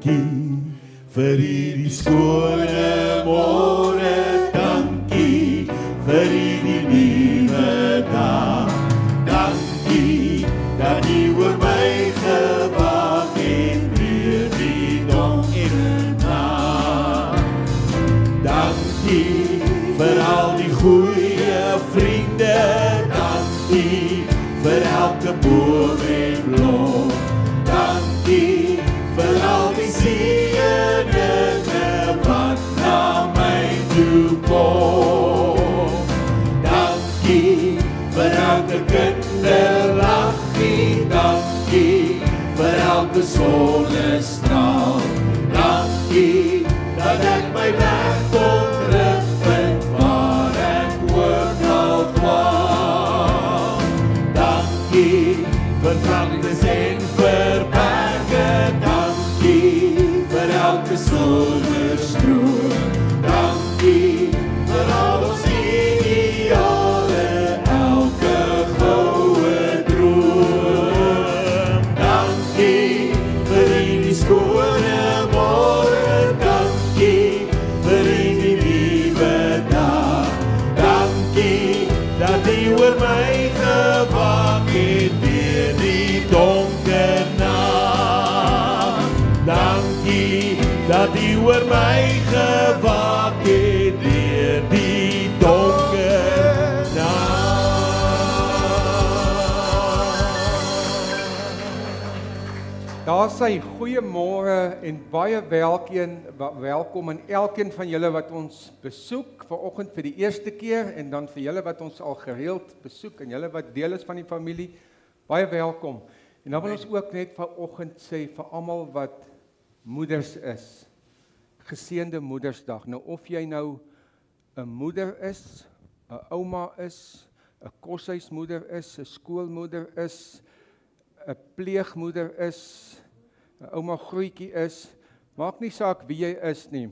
dankie vir hierdie skone môre, dankie vir hierdie nuwe dag. Dankie dat U oor my gewag het deur die donker nag. Dankie vir al die goeie vriende, dankie vir elke boom en blom. Dankie vir al die seëninge wat na my toe kom. Dankie vir elke kinderlachie, dankie vir elke sonnestraal. Dankie dat ek my weg kon terugvind waar ek ook al dwaal. Dankie vir vlaktes en vir berge, dankie vir elke sonnestroom. Dankie vir al ons ideale, elke goue droom. Dankie vir hierdie skone môre, dankie vir hierdie nuwe dag. Dankie dat U oor my gewag het deur die donker nag. Dankie dat U oor my gewag het deur die donker nag. Daar sê goeiemôre en baie welkom aan elkeen van julle wat ons besoek vanoggend vir die eerste keer en dan vir julle wat ons al gereeld besoek en julle wat deel is van die familie, baie welkom. En dan wil ons ook net vanoggend sê vir almal wat moeders is, geseënde Moedersdag. Nou of jy nou 'n moeder is, 'n ouma is, 'n koshuismoeder is, 'n skoolmoeder is, 'n pleegmoeder is, 'n ouma grootjie is, maak nie saak wie jy is nie.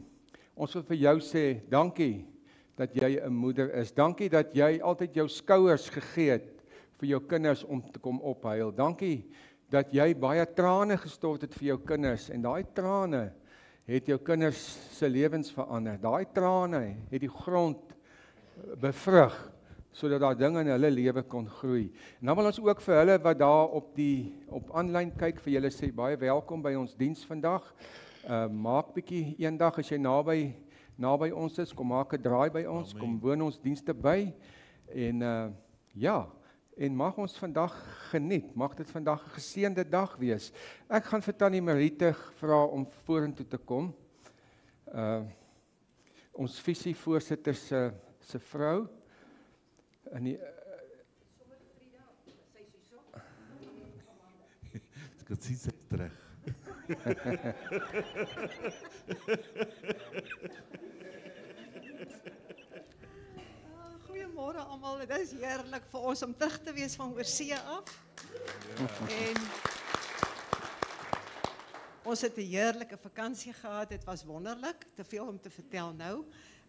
Ons wil vir jou sê, dankie dat jy 'n moeder is. Dankie dat jy altyd jou skouers gegee het vir jou kinders om te kom ophuil. Dankie dat jy baie trane gestort het vir jou kinders en daai trane het jou kinders se lewens verander. Daai trane het die grond bevrug sodat daar dinge in hulle lewe kon groei. En dan wil ons ook vir hulle wat daar op aanlyn kyk, vir julle sê baie welkom by ons diens vandag. Maak bietjie eendag as jy naby ons is, kom maak 'n draai by ons, kom woon ons dienste by. En en mag ons vandag geniet, mag dit vandag 'n geseënde dag wees. Ek gaan vir Tannie Mariete vra om vorentoe te kom. Ons visievoorsitter se vrou. En die sommer Frida, sy is so. Ek kan sien sy is terug. Goeiemôre almal, dit is heerlik vir ons om terug te wees van oorsee af. En ons het 'n heerlike vakansie gehad, dit was wonderlik, te veel om te vertel nou.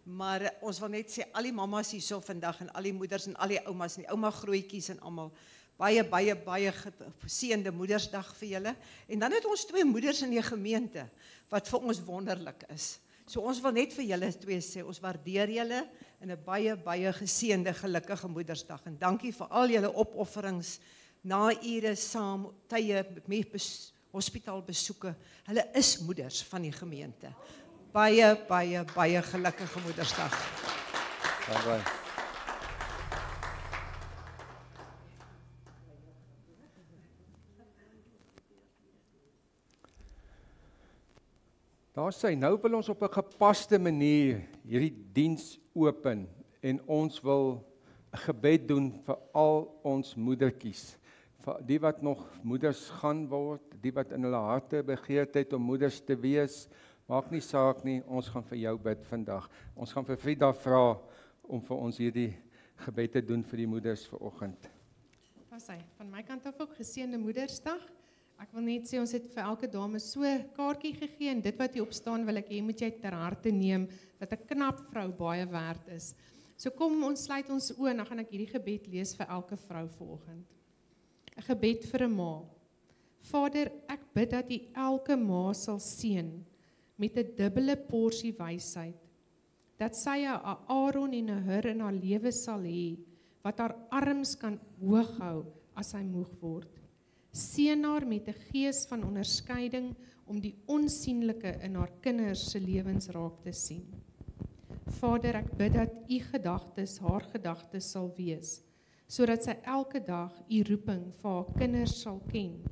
Maar ons wil net sê, al die mammas hierso vandag en al die moeders en al die oumas en die ouma grootjies en almal, baie geseënde Moedersdag vir julle. En dan het ons 2 moeders in die gemeente, wat vir ons wonderlik is. So ons wil net vir julle 2 sê, ons waardeer julle in 'n baie geseënde, gelukkige Moedersdag. En dankie vir al julle opofferings, naure saam, tye met hospitaalbesoeke. Hulle is moeders van die gemeente. Baie gelukkige Moedersdag. Baie. Daar sê, nou wil ons op 'n gepaste manier hierdie diens open en ons wil 'n gebed doen vir al ons moedertjies, vir die wat nog moeders gaan word, die wat in hulle harte begeerd het om moeders te wees. Maak nie saak nie, ons gaan vir jou bid vandag. Ons gaan vir Frida vra om vir ons hierdie gebed te doen vir die moeders vanoggend. Van my kant af ook geseënde Moedersdag. Ek wil net sê, ons het vir elke dame so 'n kaartjie gegee en dit wat hier op staan wil ek hê moet jy ter harte neem, dat 'n knap vrou baie werd is. So kom ons sluit ons oë en dan gaan ek hierdie gebed lees vir elke vrou vanoggend. 'n Gebed vir 'n ma. Vader, ek bid dat U elke ma sal seën met 'n dubbele porsie wysheid, dat sy 'n Aaron en 'n Hur in haar lewe sal hê, wat haar arms kan hoog hou as sy moeg word. Seën haar met 'n gees van onderskeiding om die onsienlike in haar kinders se lewens raak te sien. Vader, ek bid dat U gedagtes haar gedagtes sal wees, sodat sy elke dag U roeping vir haar kinders sal ken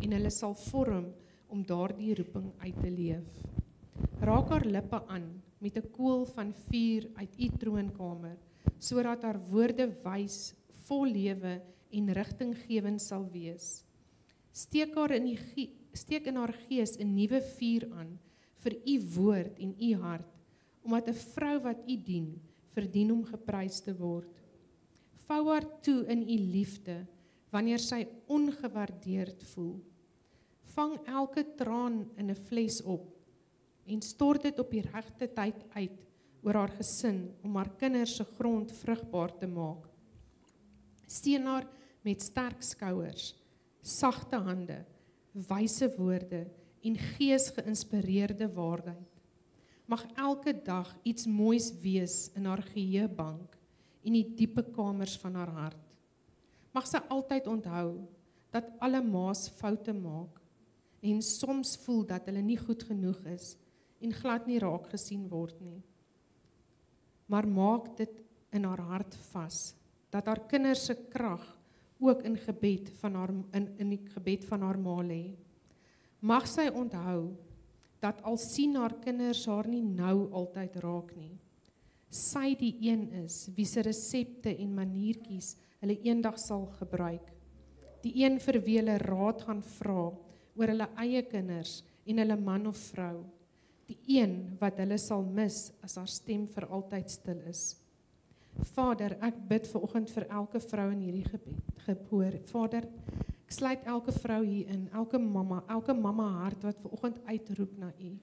en hulle sal vorm om daardie roeping uit te leef. Raak haar lippe aan met 'n koel van vuur uit U troonkamer, sodat haar woorde wys, vol lewe en rigtinggewend sal wees. Steek in haar gees 'n nuwe vuur aan vir U woord en U hart, omdat 'n vrou wat U dien, verdien om geprys te word. Vou haar toe in U liefde, wanneer sy ongewaardeerd voel. Vang elke traan in 'n fles op, en stort dit op die regte tyd uit oor haar gesin, om haar kinders se grond vrugbaar te maak. Seën haar met sterk skouers, sagte hande, wyse woorde en gees-geïnspireerde waarheid. Mag elke dag iets moois wees in haar geheuebank en die diepe kamers van haar hart. Mag sy altyd onthou dat alle ma's foute maak en soms voel dat hulle nie goed genoeg is en glad nie raak gesien word nie. Maar maak dit in haar hart vas, dat haar kinders se krag ook in gebed van haar in die gebed van haar ma lê. Mag sy onthou dat al sien haar kinders haar nie nou altyd raak nie, sy die een is wie se resepte en maniertjies hulle eendag sal gebruik. Die een vir wie hulle raad gaan vra oor hulle eie kinders en hulle man of vrou. Die een wat hulle sal mis as haar stem vir altyd stil is. Vader, ek bid vanoggend vir elke vrou in hierdie gebed. Vader, ek sluit elke vrou hier in, elke mamma hart wat vanoggend uitroep na U.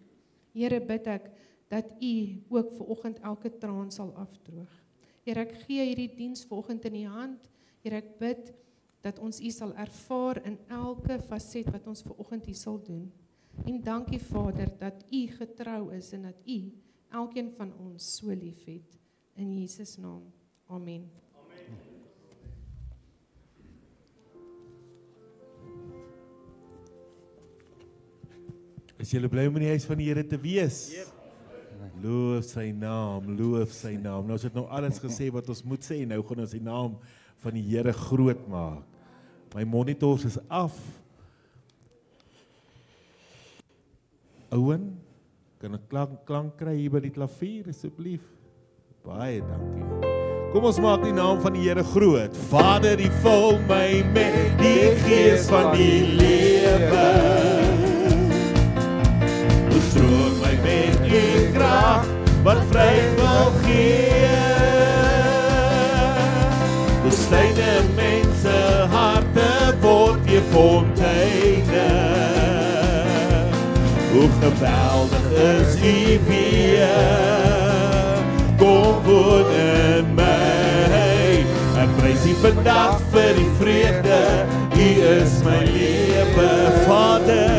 Here, bid ek dat U ook vanoggend elke traan sal afdroog. Here, ek gee hierdie diens vanoggend in U hand. Here, ek bid dat ons U sal ervaar in elke faset wat ons vanoggend hier sal doen. En dankie Vader dat U getrou is en dat U elkeen van ons so lief het. In Jesus naam. Amen. Is julle bly om in die huis van die Here te wees? Yep. Loof sy naam, loof sy naam. Nou ons het nou alles gesê wat ons moet sê, nou gaan ons die naam van die Here groot maak. My monitors is af. Owen, kan ek klank kry hier by die klavier, asseblief? Baie dankie. Kom ons maak die naam van die Here groot. Vader, U vul my met die gees van die lewe. Bestroom my met U krag, wat vryheid wil gee. Bestyde mense harte word weer fonteine. Hoe geweldig is U weer, kom woon in my. Ek prys U vandag vir die vrede, U is my lewe. Vader,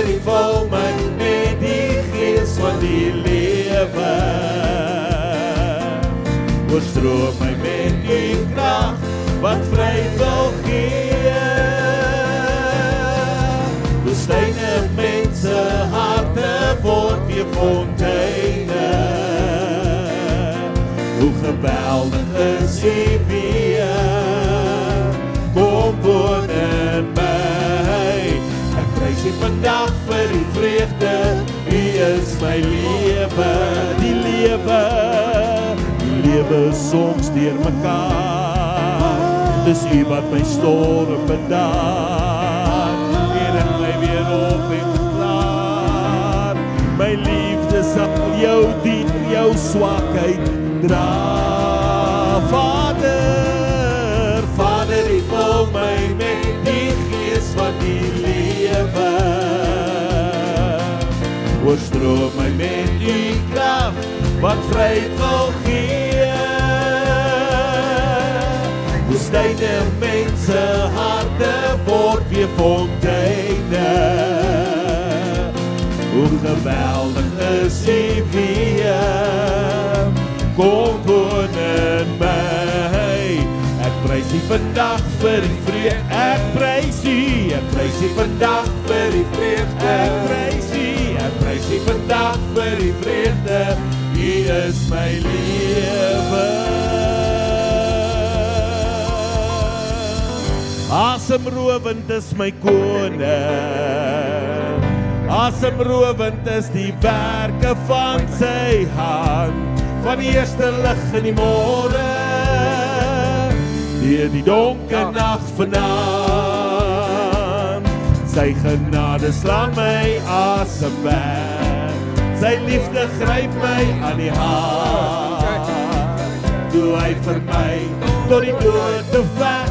U vul my met die gees van die lewe. Oorstroom my met U krag, wat vryheid wil gee. Bestyde mense harte word weer fonteine. Hoe geweldig is U weer, kom woon in my. Ek prys U vandag vir die vreugde, U is my lewe. Die lewe soms deur mekaar, dis U wat my storm bedaar. En my weer op en verklaar, my liefde sal jou dien, jou swakheid dra. Vader, U vul my met die gees van die lewe. Oorstroom my met U krag, wat vryheid wil gee. Bestyde mense harte word weer fonteine. Hoe geweldig is die weer, kom woon in my. Ek prys U vandag vir die vrede, ek prys U vandag vir die vreugde, ek prys U vandag vir die vreugde, U is my lewe. Asemrowend is my koning, asemrowend is die werke van sy hand, van die eerste lig in die môre, deur die donker nag vanaand. Sy genade slaan my asem weg, sy liefde gryp my aan die hand, toe hy vir my tot die dood te veg,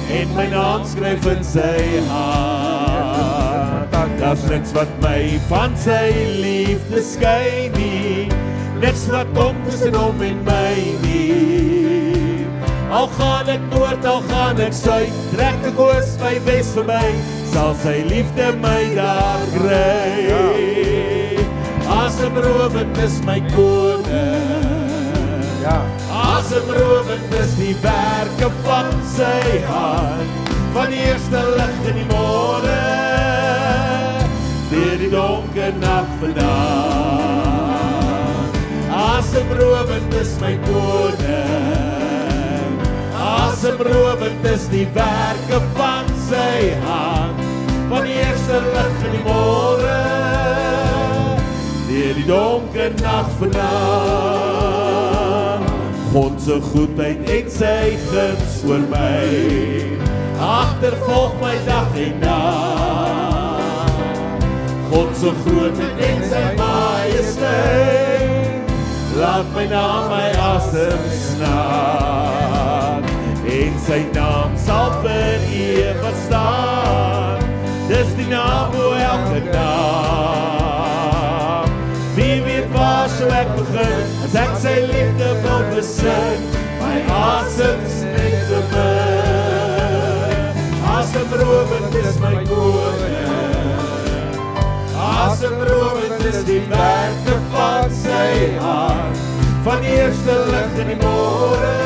en my naam skryf in sy hand. Daar's niks wat my van sy liefde skei nie, niks wat kom tussen hom en my nie. Al gaan ek noord, al gaan ek suid, trek ek oos my wes verby, sal sy liefde my daar kry. Asemrowend is my koning, asemrowend is die werke van sy hand, van die eerste lig in die môre, deur die donker nag vandaan. Asemrowend is my koning, asemrowend is die werke van sy hand, van die eerste lig in die môre, deur die donker nag vandaan. God se goedheid en sy guns oor my, agtervolg my dag en nag. God se grootheid en sy majesteit, laat my naam my asem snak, en sy naam sal vir ewig staan. Dis die naam o elke naam. Wie weet waar sou ek begin, as ek sy liefde wil besing, my asem snik te min. Asemrowend is my koning, asemrowend is die werke van sy hand, van die eerste lig in die môre,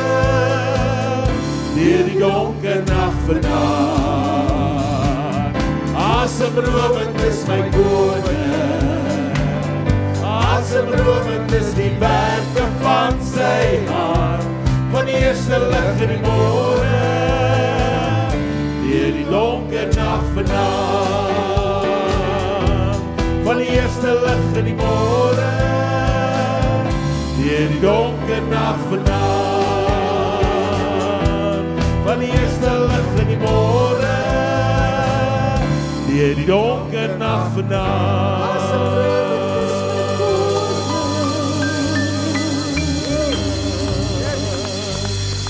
deur die donker nag vandaan. Asemrowend is my koning, asemrowend is die werke van sy hand, van die eerste lig in die môre, deur die donker nag vandaan. Van die eerste lig in die môre, deur die donker nag vandaan. Van die eerste lig in die môre, deur die donker nag vandaan.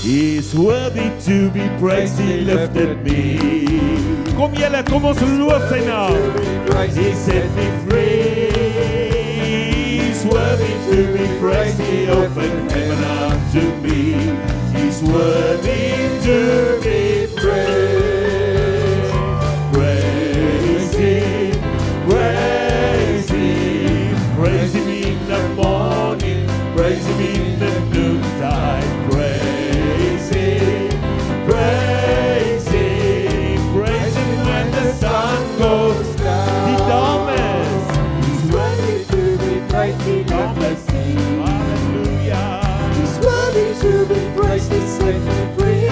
He is worthy to be praised, He lifted me. Kom julle, kom ons loof sy naam. He set me free. He's worthy to be praised, He opened heaven unto me. He's worthy to be praised. Praise Him, praise Him, praise Him in the morning, praise Him in the noontime. Praise Him, praise Him, praise Him when the sun goes down. Die dames, He's worthy to be praised, He loves Him. Hallelujah. He's worthy to be praised, He set me free.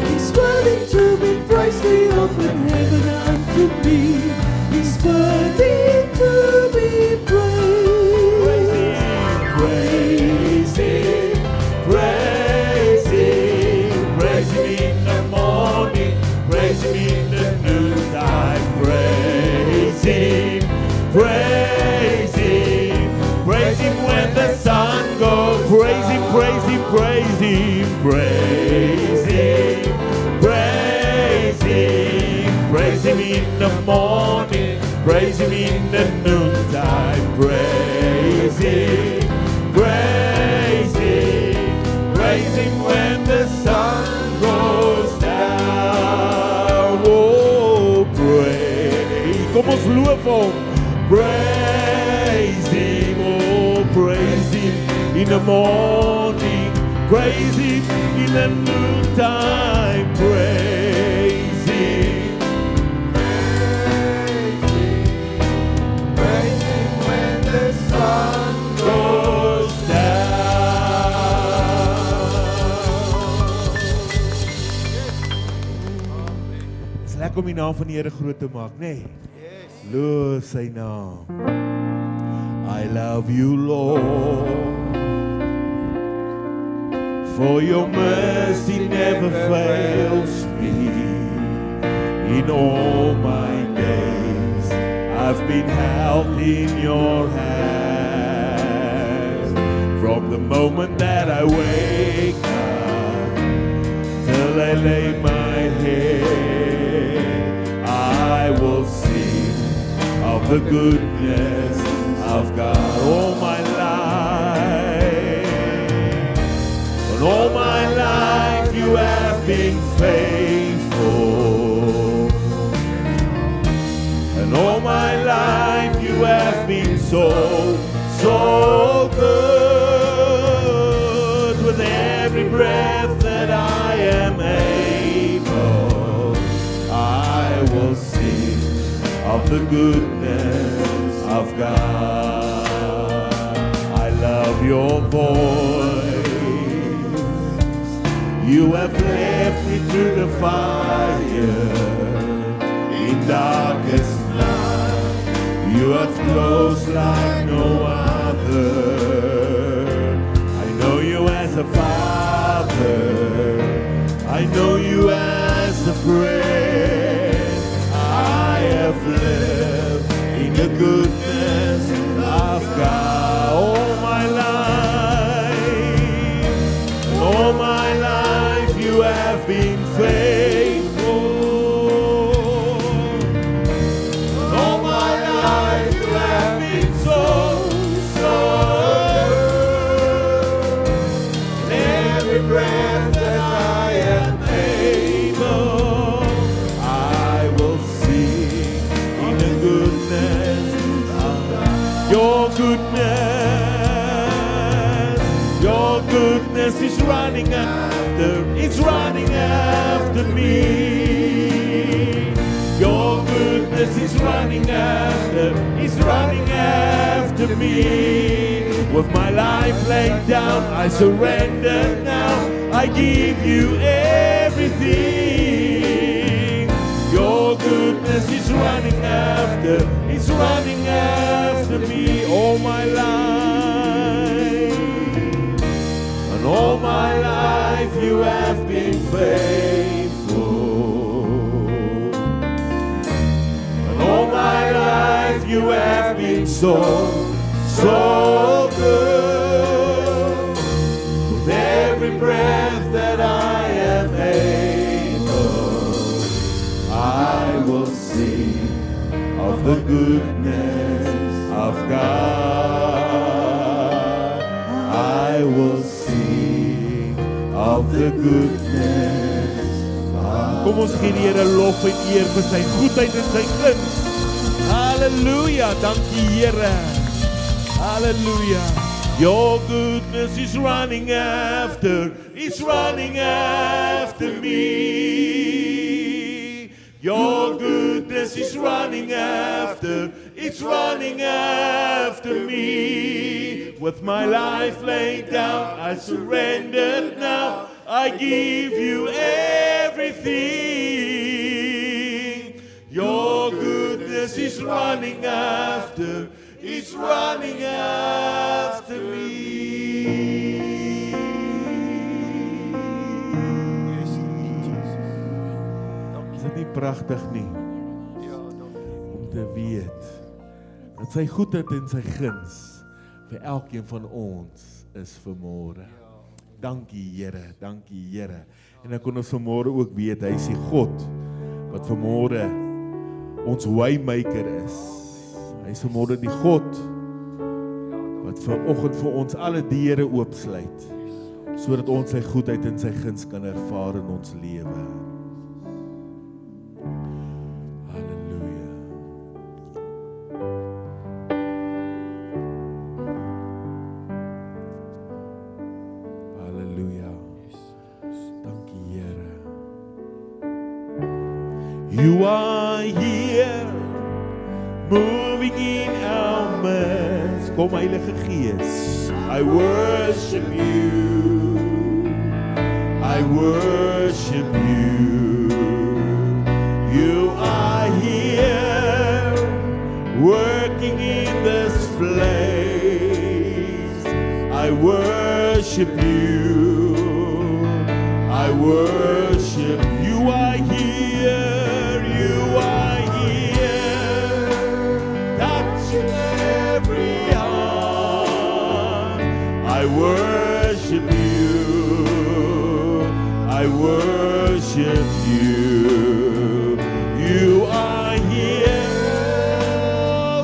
He's worthy to be praised, He opened heaven unto me. He's worthy to be praised. Praise Him, praise Him, praise Him in the morning, praise Him in the noontime. Praise Him, praise Him, praise Him when the sun goes. Praise Him, praise Him, praise Him, praise Him, praise Him, praise Him in the morning, praise Him in the noontime. Praise Him, praise Him, praise Him when the sun goes down. oorvloei vir hom. Praise him, oh praise him in the morning, praise him in the noontime, praise him. Praise him when the sun Goes down. Is lekker om die naam van die Here groot te maak, nê? Loof sy naam. I love you, Lord, for your mercy never fails me. In all my days, I've been held in your hands. From the moment that I wake up till I lay my head, I will sing of the goodness of God all my life. And all my life you have been faithful. And all my life you have been so good. With every breath that I am able, I will sing of the goodness of God. I love your voice. You have left me through the fire in darkest night. You are close like no other. I know you as a father. I know you as a friend. I have lived in the goodness of God all my life. All my life you have been faithful. All my life you have been so good. Every breath that I am able, I will sing in the goodness of God. Your goodness is running after, it's running after me. Your goodness is running after, it's running after me. With my life laid down, I surrender now. I give you everything. Your goodness is running after, it's running after me all my life. And all my life you have been faithful. And all my life you have been so good. With every breath that I am able, I will sing of the goodness of God. I will sing of the goodness of God. Kom ons gee die Here lof en eer vir sy goedheid en sy guns. Halleluja, dankie Here. Hallelujah. Your goodness is running after, it's running after me. Your goodness is running after, it's running after me. With my life laid down, I surrendered now. I give you everything. Your goodness is running after, it's running after me. Is dit nie pragtig nie? Om te weet dat sy goedheid en sy guns vir elkeen van ons is vanmôre. Dankie Here, dankie Here. En dan kon ons vanmôre ook weet hy is die God wat vanmôre ons waymaker is. Hy is vanmôre die God wat vanoggend vir ons alle deure oopsluit sodat ons sy goedheid en sy guns kan ervaar in ons lewe. Halleluja. You are here, moving in our midst. Kom Heilige Gees. I worship you. I worship you. You are here, working in this place. I worship you. I worship you. Are here. You are here, touching every heart. I worship you. I worship you. You are here,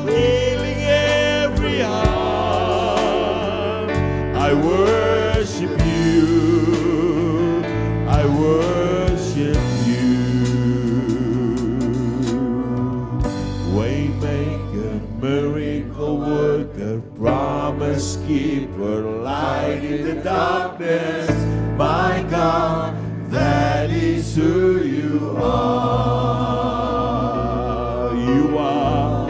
healing every heart. I worship you. I worship you. Waymaker, miracle worker, promise keeper, light in the darkness. My God, that is who you are. You are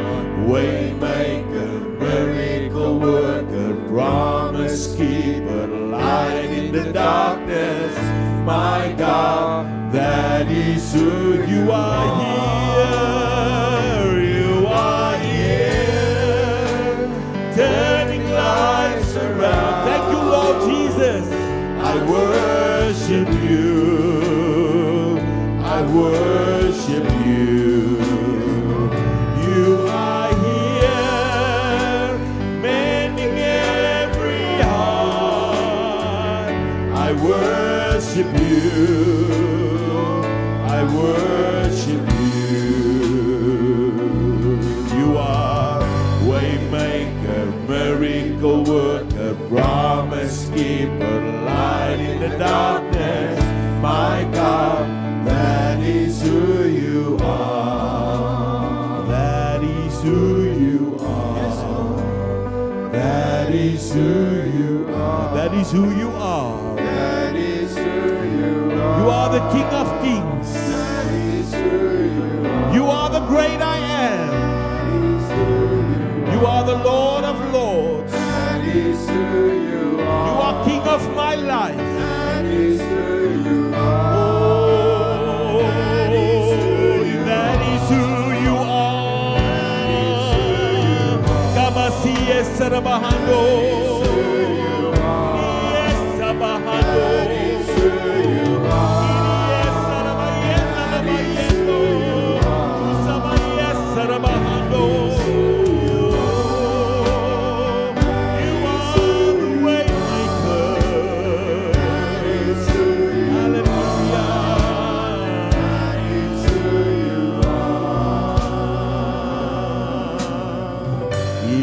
waymaker, miracle worker, promise keeper, light in the darkness. My God, that is who you are. Here, you are here, turning lives around. Thank you, Lord Jesus. I worship you. I worship you. You are here, mending every heart. I worship you. I worship you. You are waymaker, miracle worker, promise keeper, light in the darkness. My God, that is who you are. That is who you are. That is who you are. That is who you are. That is who you are. You are the King of Kings. That is who you are. You are the great I am. That is who you are. You are the Lord of Lords. That is who you are. You are King of my life. That is who you are. Oh, that is who you are. Kamasiye sarabahando. Yes, sabahando. Yes, sarabayenda nabayendo. Sabayes sarabahando. You are the way maker.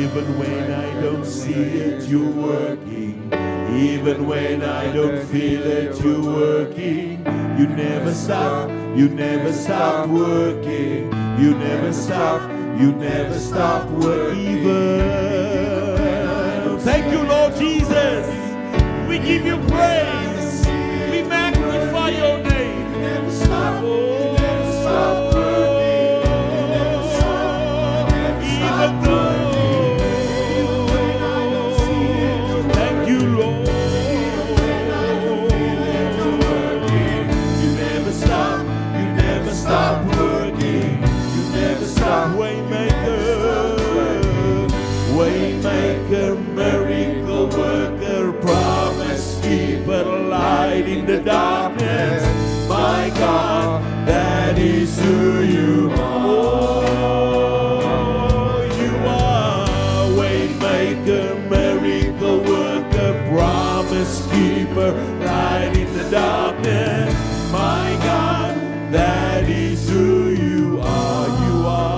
Even when I don't see it, you're working. Even when I don't feel it, you're working. You never stop, you never stop working. You never stop, you never stop working. Even. Thank you, Lord Jesus. We give you praise. We magnify your name. You never stop, you never stop working. You never stop, even though. Thank you, Lord. You never stop, you never stop working. You never stop, waymaker, waymaker, miracle worker, promise keeper, light in the darkness. My God, that is who you are. You are waymaker, miracle worker, promise keeper, light in the darkness. My God, that is who you are. You are.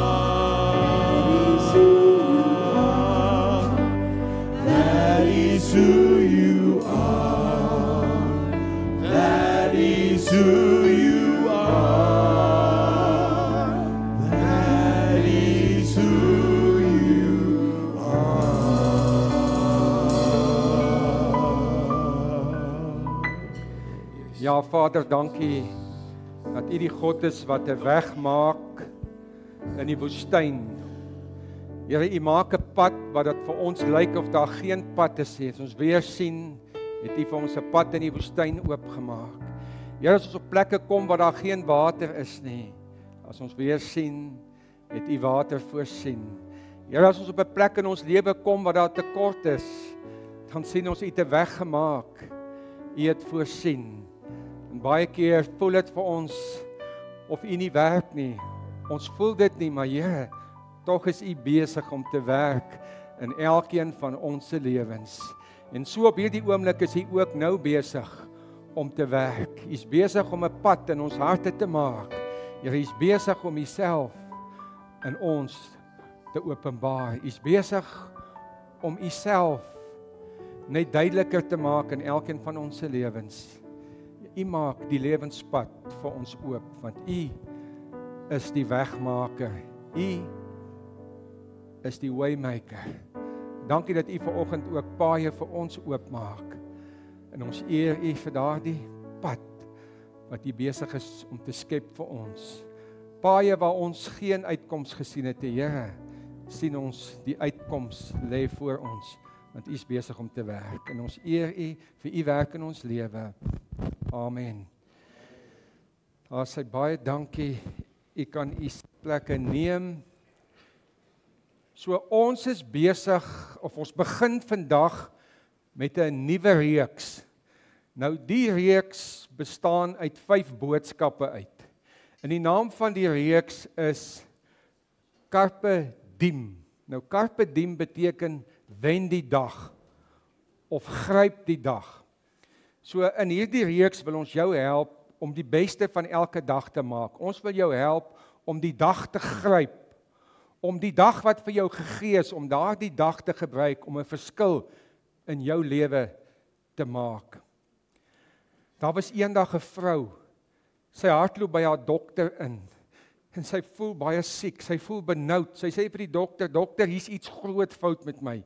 That is who you are. That is who you are. That is who you are. Ja, Vader, dankie dat U die God is wat 'n weg maak in die woestyn. Here, U maak 'n pad wat dit vir ons lyk of daar geen pad is nie. As ons weer sien, het U vir ons 'n pad in die woestyn oopgemaak. Here, as ons op plekke kom waar daar geen water is nie, as ons weer sien, het U water voorsien. Here, as ons op 'n plek in ons lewe kom waar daar tekort is, dan sien ons U het 'n weg gemaak. U het voorsien. En baie keer voel dit vir ons of U nie werk nie. Ons voel dit nie, maar Here, tog is U besig om te werk in elkeen van ons se lewens. En so op hierdie oomblik is U ook nou besig om te werk. U is besig om 'n pad in ons harte te maak. Here, U is besig om Uself in ons te openbaar. U is besig om Uself net duideliker te maak in elkeen van ons se lewens. U maak die lewenspad vir ons oop, want U is die wegmaker. U is die waymaker. Dankie dat U vanoggend ook paaie vir ons oopmaak. En ons eer U vir daardie pad wat U besig is om te skep vir ons. Paaie waar ons geen uitkoms gesien het, Here, sien ons die uitkoms lê voor ons, want U is besig om te werk. En ons eer U vir U werk in ons lewe. Amen. Daar sê baie dankie. U kan U plekke neem. So ons is besig, of ons begin vandag met 'n nuwe reeks. Nou die reeks bestaan uit 5 boodskappe uit. En die naam van die reeks is Carpe Diem. Nou Carpe Diem beteken wen die dag of gryp die dag. So in hierdie reeks wil ons jou help om die beste van elke dag te maak. Ons wil jou help om die dag te gryp. Om die dag wat vir jou gegee is, om daardie dag te gebruik om 'n verskil in jou lewe te maak. Daar was eendag 'n vrou, sy hardloop by haar dokter in, en sy voel baie siek, sy voel benoud, sy sê vir die dokter, dokter, hier's iets groot fout met my.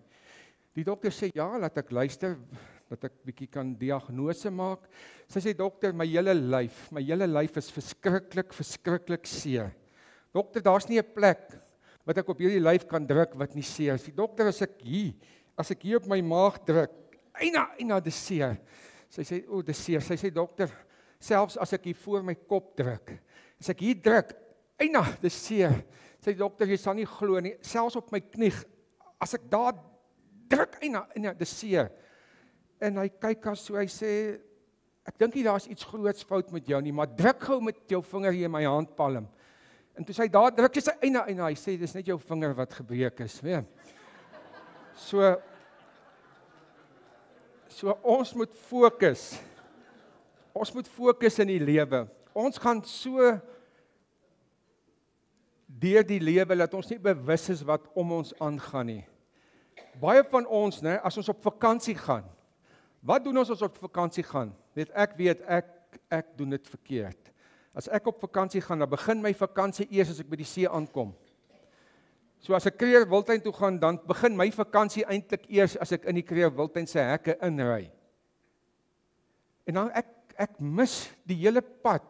Die dokter sê, ja, laat ek luister, dat ek bietjie kan diagnose maak. Sy sê, dokter, my hele lyf is verskriklik seer. Dokter, daar's nie 'n plek wat ek op hierdie lyf kan druk wat nie seer is. Die dokter, as ek hier op my maag druk, eina, dis seer. Sy sê, dis seer. Sy sê, dokter, selfs as ek hier voor my kop druk, as ek hier druk, eina, dis seer. Sy sê, dokter, jy sal nie glo nie, selfs op my knie, as ek daar druk, eina, dis seer. En hy kyk haar so, hy sê, ek dink nie daar's iets groots fout met jou nie, maar druk gou met jou vinger hier in my handpalm. En toe sy daar druk, sy eina, hy sê, dis net jou vinger wat gebreek is, weet. So ons moet fokus. Ons moet fokus in die lewe. Ons gaan so deur die lewe dat ons nie bewus is wat om ons aangaan nie. Baie van ons, as ons op vakansie gaan, wat doen ons as op vakansie gaan? Ek doen dit verkeerd. As ek op vakansie gaan, dan begin my vakansie eers as ek by die see aankom. So as ek Kruger Wildtuin toe gaan, dan begin my vakansie eintlik eers as ek in die Kruger Wildtuin se hekke inry. En dan ek mis die hele pad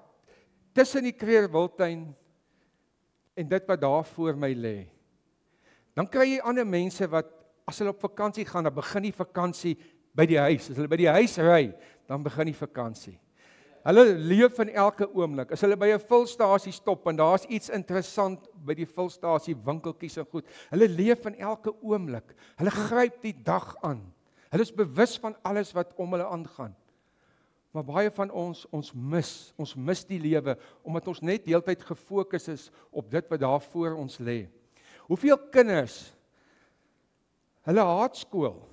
tussen die Kruger Wildtuin en dit wat daar voor my lê. Dan kry jy ander mense wat as hulle op vakansie gaan, dan begin die vakansie by die huis. As hulle by die huis ry, dan begin die vakansie. Hulle leef in elke oomblik. As hulle by 'n vulstasie stop en daar's iets interessant by die vulstasie, winkeltjies en goed, hulle leef in elke oomblik. Hulle gryp die dag aan. Hulle is bewus van alles wat om hulle aangaan. Maar baie van ons mis die lewe, omdat ons net heeltyd gefokus is op dit wat daar voor ons lê. Hoeveel kinders, hulle haat skool.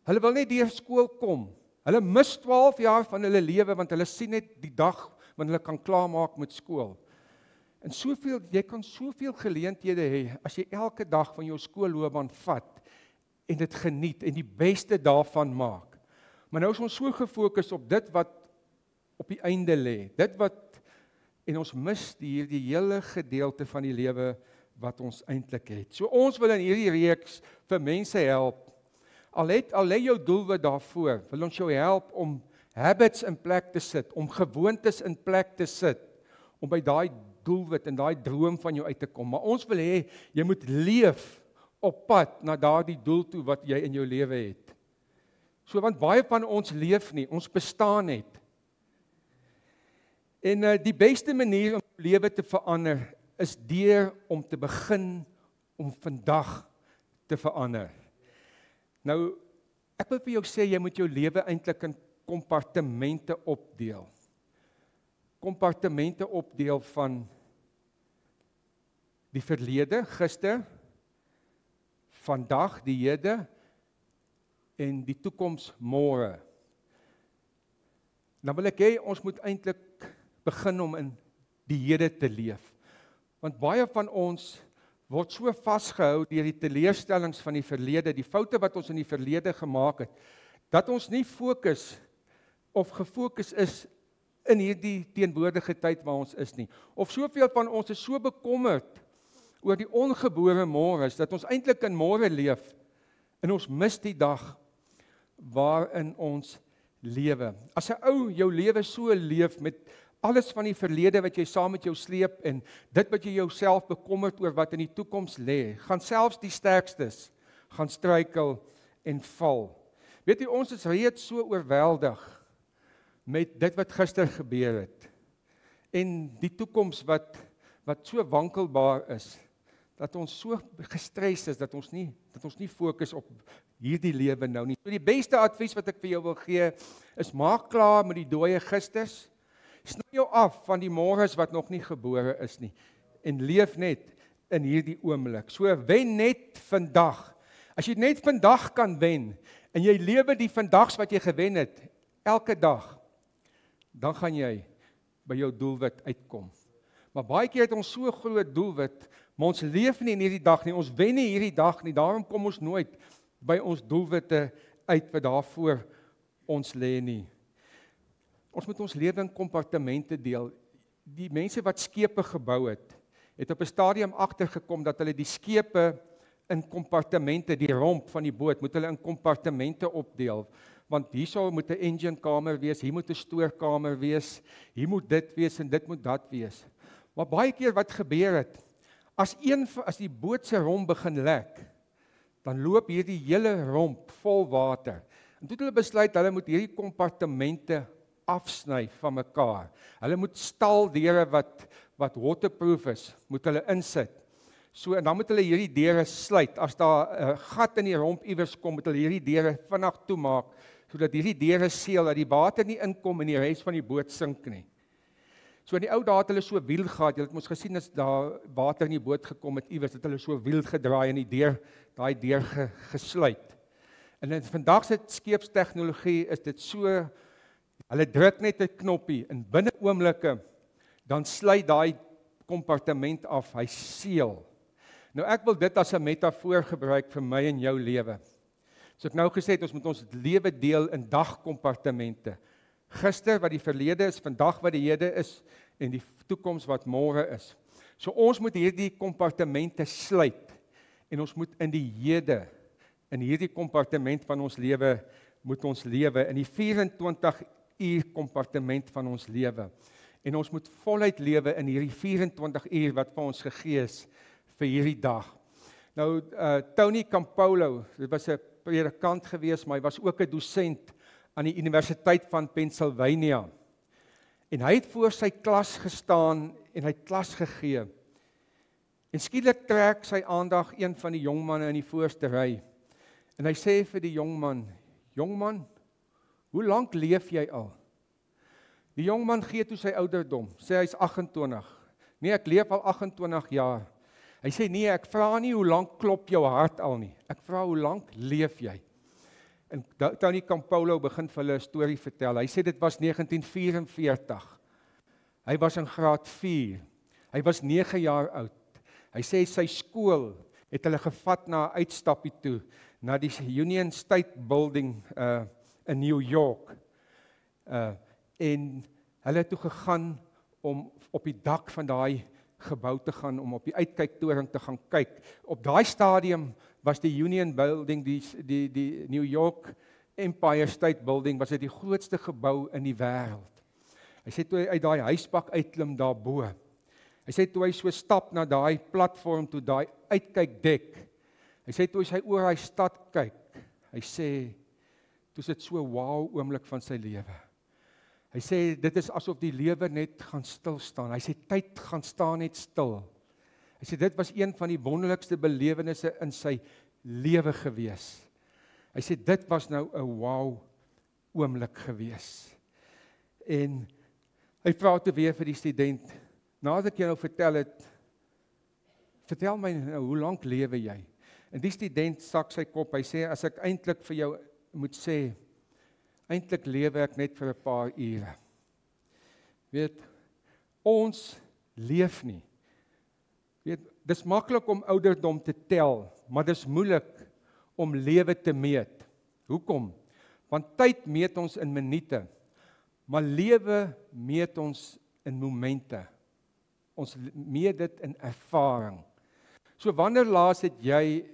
Hulle wil net deur skool kom. Hulle mis 12 jaar van hulle lewe, want hulle sien net die dag wanneer hulle kan klaarmaak met skool. En jy kan soveel geleenthede hê, as jy elke dag van jou skoolloopbaan vat, en dit geniet, en die beste daarvan maak. Maar nou is ons so gefokus op dit wat op die einde lê, en ons mis hierdie hele gedeelte van die lewe wat ons eintlik het. So ons wil in hierdie reeks vir mense help. Al lê jou doelwit daarvoor, wil ons jou help om habits in plek te sit, om gewoontes in plek te sit, om by daai doelwit en daai droom van jou uit te kom. Maar ons wil hê jy moet leef op pad na daardie doel toe wat jy in jou lewe het. So want baie van ons leef nie, ons bestaan net. En die beste manier om jou lewe te verander is deur om te begin om vandag te verander. Nou, ek wil vir jou sê, jy moet jou lewe eintlik in kompartemente opdeel. Kompartemente opdeel van die verlede, gister, vandag, die hede, en die toekoms môre. Dan wil ek hê, ons moet eintlik begin om in die hede te leef. Want baie van ons word so vasgehou deur die teleurstellings van die verlede, die foute wat ons in die verlede gemaak het, dat ons nie gefokus is in hierdie teenwoordige tyd waar ons is nie. Of soveel van ons is so bekommerd oor die ongebore môres, dat ons eintlik in môre leef, en ons mis die dag waarin ons lewe. As 'n ou jou lewe so leef met alles van die verlede wat jy saam met jou sleep en dit wat jy jouself bekommerd oor wat in die toekoms lê, gaan selfs die sterkstes gaan struikel en val. Weet jy, ons is reeds so oorweldig met dit wat gister gebeur het en die toekoms wat so wankelbaar is, dat ons so gestres is dat ons nie fokus op hierdie lewe nou nie. So die beste advies wat ek vir jou wil gee is maak klaar met die dooie gisters. Sny jou af van die môres wat nog nie gebore is nie en leef net in hierdie oomblik. So wen net vandag. As jy net vandag kan wen en jy lewe die vandags wat jy gewen het elke dag, dan gaan jy by jou doelwit uitkom. Maar baie keer het ons so groot doelwit, maar ons leef nie in hierdie dag nie, ons wen nie hierdie dag nie, daarom kom ons nooit by ons doelwitte uit wat daarvoor ons lê nie. Ons moet ons lewe in kompartemente deel. Die mense wat skepe gebou het op 'n stadium agtergekom dat hulle die skepe in kompartemente, die romp van die boot, moet hulle in kompartemente opdeel. Want hierso moet 'n engine kamer wees, hier moet 'n stoorkamer wees, hier moet dit wees en dit moet dat wees. Maar baie keer wat gebeur het, as die boot se romp begin lek, dan loop hierdie hele romp vol water. En toe het hulle besluit, hulle moet hierdie kompartemente afsny van mekaar. Hulle moet staldeure wat waterproof is, moet hulle insit. So, en dan moet hulle hierdie deure sluit. As daar 'n gat in die romp iewers kom, moet hulle hierdie deure vinnig toemaak, sodat hierdie deure seël, dat die water nie inkom en die res van die boot sink nie. So in die ou dae het hulle so wiel gehad, jy het mos gesien as daar water in die boot gekom het iewers, het hulle so wiel gedraai en daai deur gesluit. En in vandag se skeepstegnologie is dit so, hulle druk net 'n knoppie en binne oomblikke dan sluit daai kompartement af, hy seël. Nou ek wil dit as 'n metafoor gebruik vir my en jou lewe. So ek nou gesê het, ons moet ons lewe deel in dagkompartemente. Gister wat die verlede is, vandag wat die hede is en die toekoms wat môre is. So ons moet hierdie kompartemente sluit en ons moet in die hede, in hierdie kompartement van ons lewe, moet ons lewe in die 24 uur kompartement van ons lewe. En ons moet voluit lewe in hierdie 24 uur wat vir ons gegee is vir hierdie dag. Nou, Tony Campolo, dit was 'n predikant gewees, maar hy was ook 'n dosent aan die Universiteit van Pennsylvania. En hy het voor sy klas gestaan en hy het klas gegee. En skielik trek sy aandag een van die jong manne in die voorste ry. En hy sê vir die jong man, hoe lank leef jy al? Die jong man gee toe sy ouderdom, sê hy's 28. Nee, ek leef al 28 jaar. Hy sê nee, ek vra nie hoe lank klop jou hart al nie. Ek vra hoe lank leef jy? En Tony Campolo begin vir hulle 'n storie vertel. Hy sê dit was 1944. Hy was in graad 4. Hy was 9 jaar oud. Hy sê sy skool het hulle gevat na 'n uitstappie toe, na die Union State Building in New York. En hulle het toe gegaan om op die dak van daai gebou te gaan, om op die uitkyktoring te gaan kyk. Op daai stadium was die Union Building, die New York Empire State Building, was dit die grootste gebou in die wêreld. Hy sê toe hy uit daai huispak uitklim daarbo, Hy sê toe hy so stap na daai platform toe, daai uitkykdek. Hy sê toe hy oor hy stad kyk, hy sê toe is dit so 'n wow oomblik van sy lewe. Hy sê dit is asof die lewe net gaan stil staan. Hy sê tyd gaan staan net stil. Hy sê dit was een van die wonderlikste belewennisse in sy lewe gewees. Hy sê dit was nou 'n wow oomblik gewees. En hy vra toe weer vir die student, nadat ek jou nou vertel het, vertel my nou, hoe lank lewe jy? En die student sak sy kop, hy sê, as ek eintlik vir jou moet sê, eintlik lewe ek net vir 'n paar ure. Weet, ons leef nie. Weet, dis maklik om ouderdom te tel, maar dis moeilik om lewe te meet. Hoekom? Want tyd meet ons in minute, maar lewe meet ons in momente. Ons meet dit in ervaring. So wanneer laas het jy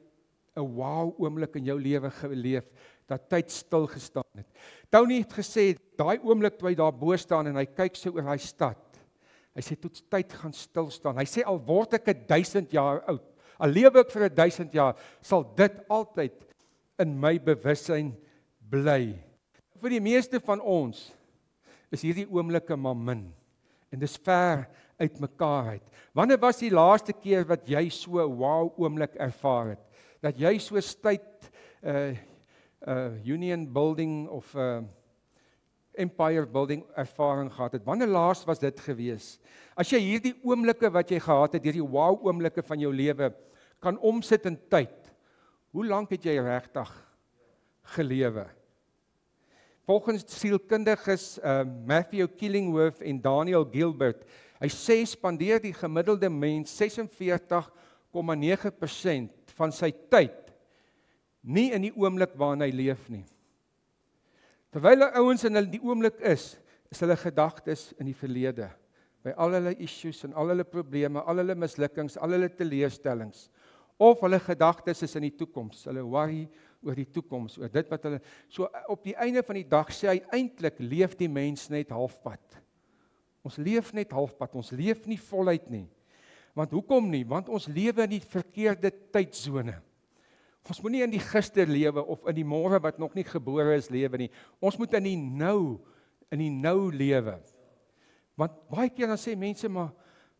'n wow oomblik in jou lewe geleef, dat tyd stil gestaan het? Tony het gesê, daai oomblik toe hy daar bo staan en hy kyk so oor hy stad, hy sê, toe tyd gaan stil staan. Hy sê, al word ek 1000 jaar oud, al lewe ek vir 1000 jaar, sal dit altyd in my bewussyn bly. Vir die meeste van ons is hierdie oomblikke maar min, en dis ver uit mekaar uit. Wanneer was die laaste keer wat jy so 'n wow oomblik ervaar het? Dat jy so State Union Building of Empire Building ervaring gehad het. Wanneer laas was dit gewees? As jy hierdie oomblikke wat jy gehad het, hierdie wow oomblikke van jou lewe kan omsit in tyd, hoe lank het jy regtig gelewe? Volgens sielkundiges Matthew Killingworth en Daniel Gilbert, hy sê spandeer die gemiddelde mens 46,9% van sy tyd nie in die oomblik waarin hy leef nie. Terwyl ouens in die oomblik is hulle gedagtes in die verlede, by al hulle issues en al hulle probleme, al hulle mislukkings, al hulle teleurstellings, of hulle gedagtes is in die toekoms, hulle worry oor die toekoms, oor dit wat hulle, so op die einde van die dag sê hy, eintlik leef die mens net halfpad. Ons leef net halfpad, ons leef nie voluit nie. Want hoekom nie? Want ons lewe in die verkeerde tydsone. Ons moet nie in die gister lewe of in die môre wat nog nie gebore is lewe nie. Ons moet in die nou lewe. Want baie keer dan sê mense, maar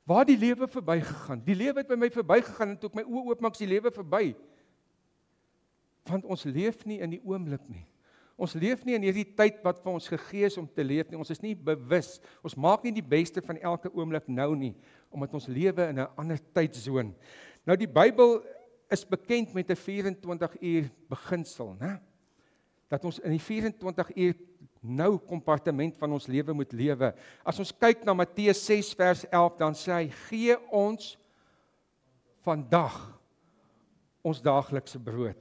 waar die lewe verbygegaan? Die lewe het by my verbygegaan en toe ek my oë oopmaak is die lewe verby. Want ons leef nie in die oomblik nie. Ons leef nie in hierdie tyd wat vir ons gegee is om te leef nie. Ons is nie bewus. Ons maak nie die beste van elke oomblik nou nie, omdat ons lewe in 'n ander tydsone. Nou die Bybel is bekend met 'n 24 uur beginsel, né? Dat ons in die 24 uur nou kompartement van ons lewe moet lewe. As ons kyk na Matteus 6 vers 11, dan sê hy, gee ons vandag ons daaglikse brood.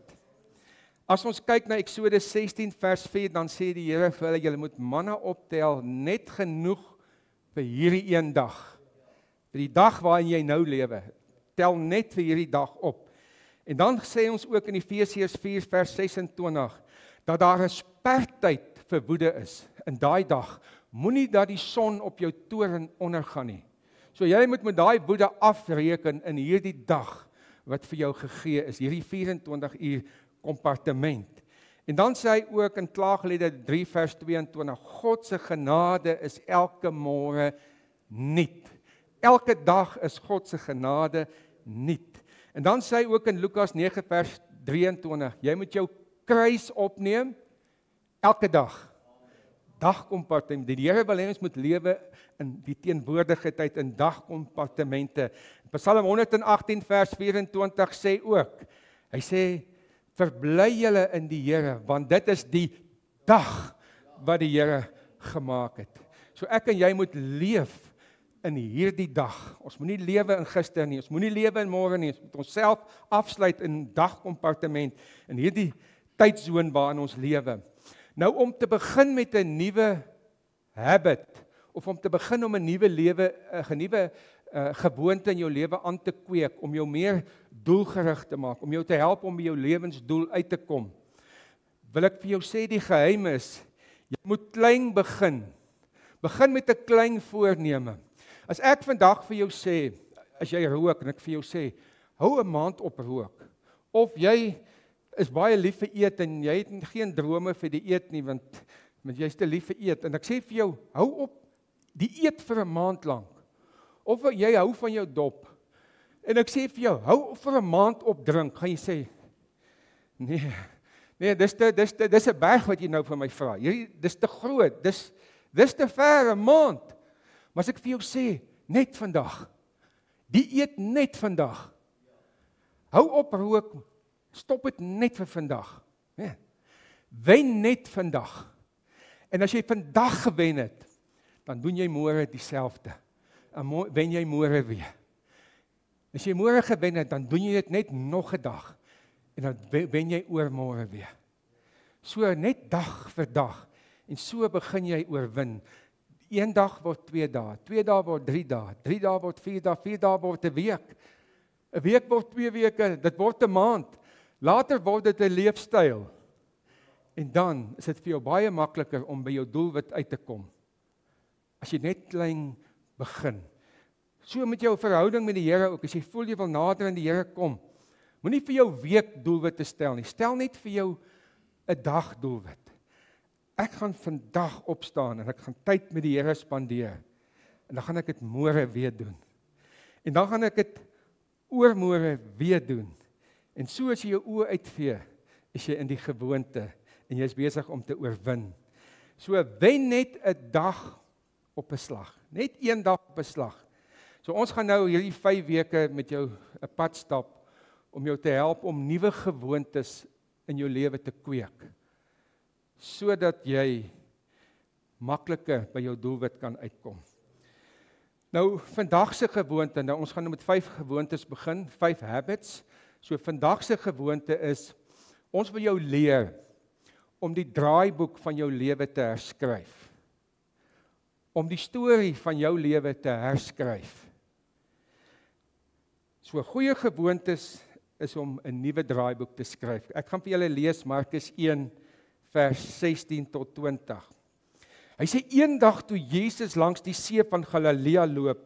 As ons kyk na Eksodus 16 vers 4, dan sê die Here vir hulle, julle moet manna optel, net genoeg vir hierdie een dag. Vir die dag waarin jy nou lewe. Tel net vir hierdie dag op. En dan sê ons ook in Efesiërs 4 vers 26, dat daar 'n spertyd vir woede is. In daai dag, moenie dat die son op jou toren ondergaan nie. So jy moet met daai woede afreken in hierdie dag, wat vir jou gegee is, hierdie 24 uur kompartement. En dan sê hy ook in Klaagliedere 3 vers 22, God se genade is elke môre nuut. Elke dag is God se genade nuut. En dan sê hy ook in Lukas 9 vers 23, jy moet jou kruis opneem elke dag. Dagkompartement. Die Here wil hê ons moet lewe in die teenwoordige tyd in dagkompartemente. Psalm 118 vers 24 sê ook, hy sê, verbly julle in die Here, want dit is die dag wat die Here gemaak het. So ek en jy moet leef in hierdie dag. Ons moenie lewe in gister nie, ons moenie lewe in môre nie, ons moet onsself afsluit in dagkompartement, in hierdie tydsone waarin ons lewe. Nou om te begin met 'n nuwe habit, of om te begin om 'n nuwe lewe, 'n nuwe gewoonte in jou lewe aan te kweek, om jou meer doelgerig te maak, om jou te help om by jou lewensdoel uit te kom. Wil ek vir jou sê, die geheim is, jy moet klein begin. Begin met 'n klein voorneme. As ek vandag vir jou sê, as jy rook en ek vir jou sê, hou 'n maand op rook. Of jy is baie lief vir eet en jy het geen drome vir die eet nie want jy's te lief vir eet en ek sê vir jou, hou op die eet vir 'n maand lank. Of jy hou van jou dop. En ek sê vir jou, hou vir 'n maand op drink, gaan jy sê, nee, dis 'n berg wat jy nou vir my vra. Dis te groot, dis te ver 'n maand. Maar as ek vir jou sê, net vandag, die eet net vandag. Hou op rook, stop dit net vir vandag. Nee. Wen net vandag. En as jy vandag gewen het, dan doen jy môre dieselfde. En wen jy môre weer. As jy môre gewen het, dan doen jy dit net nog 'n dag. En dan wen jy oormôre weer. So net dag vir dag. En so begin jy oorwin. Een dag word 2 dae, 2 dae word 3 dae, 3 dae word 4 dae, 4 dae word 'n week. 'n week word 2 weke, dit word 'n maand. Later word dit 'n leefstyl. En dan is dit vir jou baie makliker om by jou doelwit uit te kom. As jy net klein begin. So met jou verhouding met die Here ook, as jy voel jy wil nader aan die Here kom, moenie vir jou week doelwitte stel nie. Stel net vir jou 'n dag doelwit. Ek gaan vandag opstaan en ek gaan tyd met die Here spandeer. En dan gaan ek dit môre weer doen. En dan gaan ek dit oormôre weer doen. En so as jy jou oë uitvee, is jy in die gewoonte en jy is besig om te oorwin. So wen net 'n dag op 'n slag. Net een dag op 'n slag. So ons gaan nou hierdie 5 weke met jou 'n pad stap om jou te help om nuwe gewoontes in jou lewe te kweek. Sodat jy makliker by jou doelwit kan uitkom. Nou vandag se gewoonte, nou ons gaan nou met 5 gewoontes begin, 5 habits. So vandag se gewoonte is, ons wil jou leer om die draaiboek van jou lewe te herskryf. Om die storie van jou lewe te herskryf. So goeie gewoontes is om 'n nuwe draaiboek te skryf. Ek gaan vir julle lees Markus 1 vers 16 tot 20. Hy sê eendag toe Jesus langs die see van Galilea loop,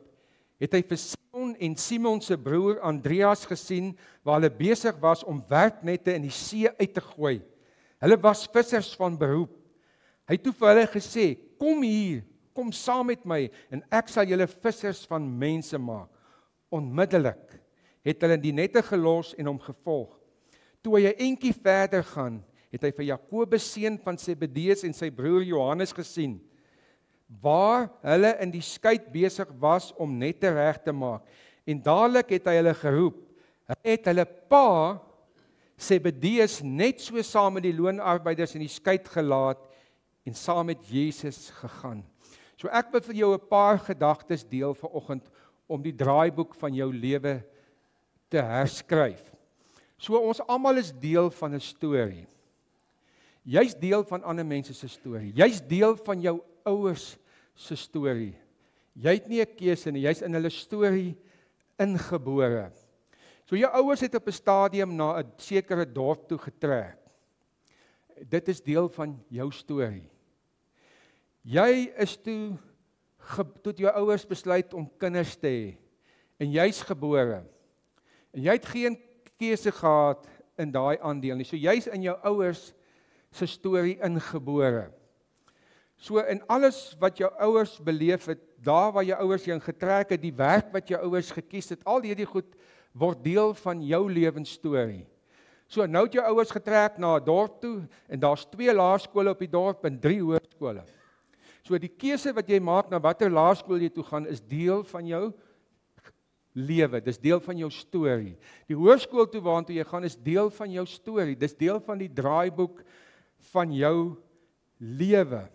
het hy vir Simon en Simon se broer Andreas gesien waar hulle besig was om werpnette in die see uit te gooi. Hulle was vissers van beroep. Hy het toe vir hulle gesê, kom hier, kom saam met my en ek sal julle vissers van mense maak. Onmiddellik het hulle die nette gelos en hom gevolg. Toe hy 'n entjie verder gaan, het hy vir Jakobus seun van Zebedeus en sy broer Johannes gesien, waar hulle in die skei besig was om nette reg te maak. En dadelik het hy hulle geroep. Hy het hulle pa Zebedeus net so saam met die loonarbeiders in die skei gelaat en saam met Jesus gegaan. So ek wil vir jou 'n paar gedagtes deel vanoggend om die draaiboek van jou lewe te herskryf. So ons almal is deel van 'n storie. Jy's deel van ander mense se storie. Jy's deel van jou ouers se storie. Jy het nie 'n keuse nie, jy's in hulle storie ingebore. So jou ouers het op 'n stadium na 'n sekere dorp toe getrek. Dit is deel van jou storie. Jy is toe jou ouers besluit om kinders te hê en jy's gebore. En jy het geen keuse gehad in daai aandeel nie. So jy's in jou ouers se storie ingebore. So in alles wat jou ouers beleef het, daar waar jou ouers jou getrek het, die werk wat jou ouers gekies het, al hierdie goed word deel van jou lewensstorie. So nou het jou ouers getrek na 'n dorp toe en daar's 2 laerskole op die dorp en 3 hoërskole. So die keuse wat jy maak na watter laerskool jy toe gaan is deel van jou lewe, dis deel van jou storie. Die hoërskool toe waartoe jy gaan is deel van jou storie, dis deel van die draaiboek van jou lewe.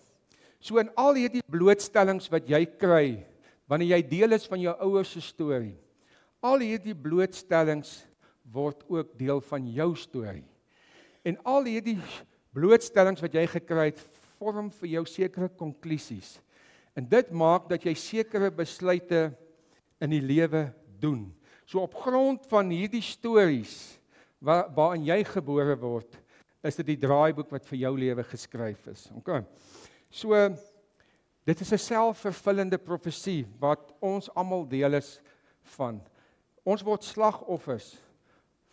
So in al hierdie blootstellings wat jy kry, wanneer jy deel is van jou ouers se storie, al hierdie blootstellings word ook deel van jou storie. En al hierdie blootstellings wat jy gekry het, vorm vir jou sekere konklusies. En dit maak dat jy sekere besluite in die lewe doen. So op grond van hierdie stories waarin jy gebore word, is dit die draaiboek wat vir jou lewe geskryf is. Okay. So Dit is 'n selfvervullende profesie wat ons almal deel is van. Ons word slagoffers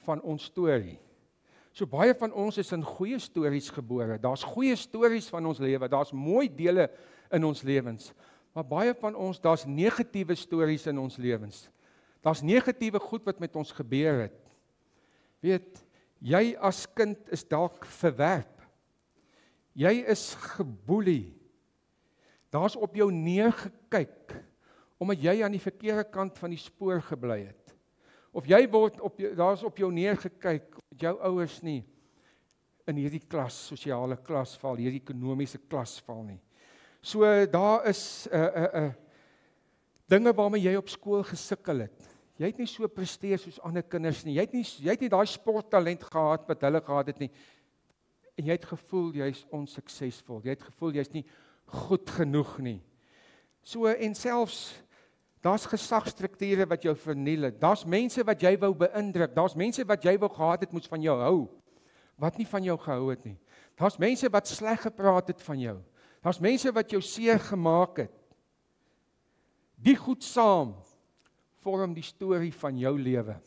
van ons storie. So baie van ons is in goeie stories gebore. Daar's goeie stories van ons lewe, daar's mooi dele in ons lewens. Maar baie van ons, daar's negatiewe stories in ons lewens. Daar's negatiewe goed wat met ons gebeur het. Weet, jy as kind is dalk verwerp. Jy is geboelie. Daar's op jou neergekyk omdat jy aan die verkeerde kant van die spoor gebly het. Of jy word daar's op jou neergekyk omdat jou ouers nie in hierdie sosiale klas val, hierdie ekonomiese klas val nie. So daar is dinge waarmee jy op skool gesukkel het. Jy het nie so presteer soos ander kinders nie. Jy het nie daai sporttalent gehad wat hulle gehad het nie. En jy het gevoel jy's onsuksesvol. Jy het gevoel jy's nie goed genoeg nie. So en selfs daar's gesagstrukture wat jou verniel het. Daar's mense wat jy wou beïndruk. Daar's mense wat jy wou gehad het moes van jou hou, wat nie van jou gehou het nie. Daar's mense wat sleg gepraat het van jou. Daar's mense wat jou seer gemaak het. Die goed saam vorm die storie van jou lewe.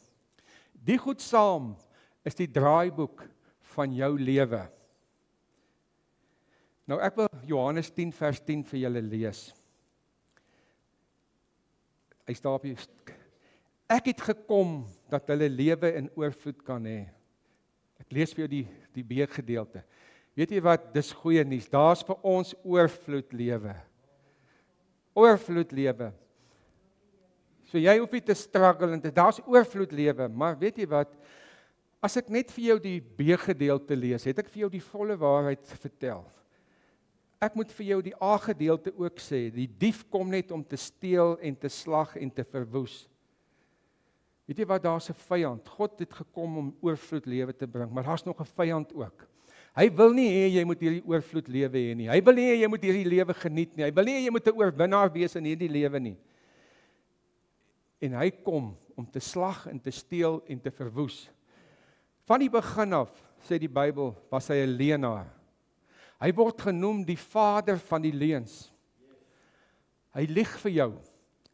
Die goed saam is die draaiboek van jou lewe. Nou ek wil Johannes 10 vers 10 vir julle lees. Hy staan op die Ek het gekom dat hulle lewe in oorvloed kan hê. Ek lees vir jou die B-gedeelte. Weet jy wat, dis goeie nuus. Daar's vir ons oorvloed lewe. Oorvloed lewe. So jy hoef nie te struggle en daar's oorvloed lewe, maar weet jy wat? As ek net vir jou die B-gedeelte lees, het ek vir jou die volle waarheid vertel. Ek moet vir jou die A-gedeelte ook sê, die dief kom net om te steel en te slag en te verwoes. Weet jy wat, daar's 'n vyand. God het gekom om oorvloed lewe te bring, maar daar's nog 'n vyand ook. Hy wil nie hê jy moet hierdie oorvloed lewe hê nie. Hy wil nie hê jy moet hierdie lewe geniet nie. Hy wil nie hê jy moet 'n oorwinnaar wees in hierdie lewe nie. En hy kom om te slag en te steel en te verwoes. Van die begin af, sê die Bybel, was hy 'n leienaar. Hy word genoem die vader van die leuns. Hy lieg vir jou.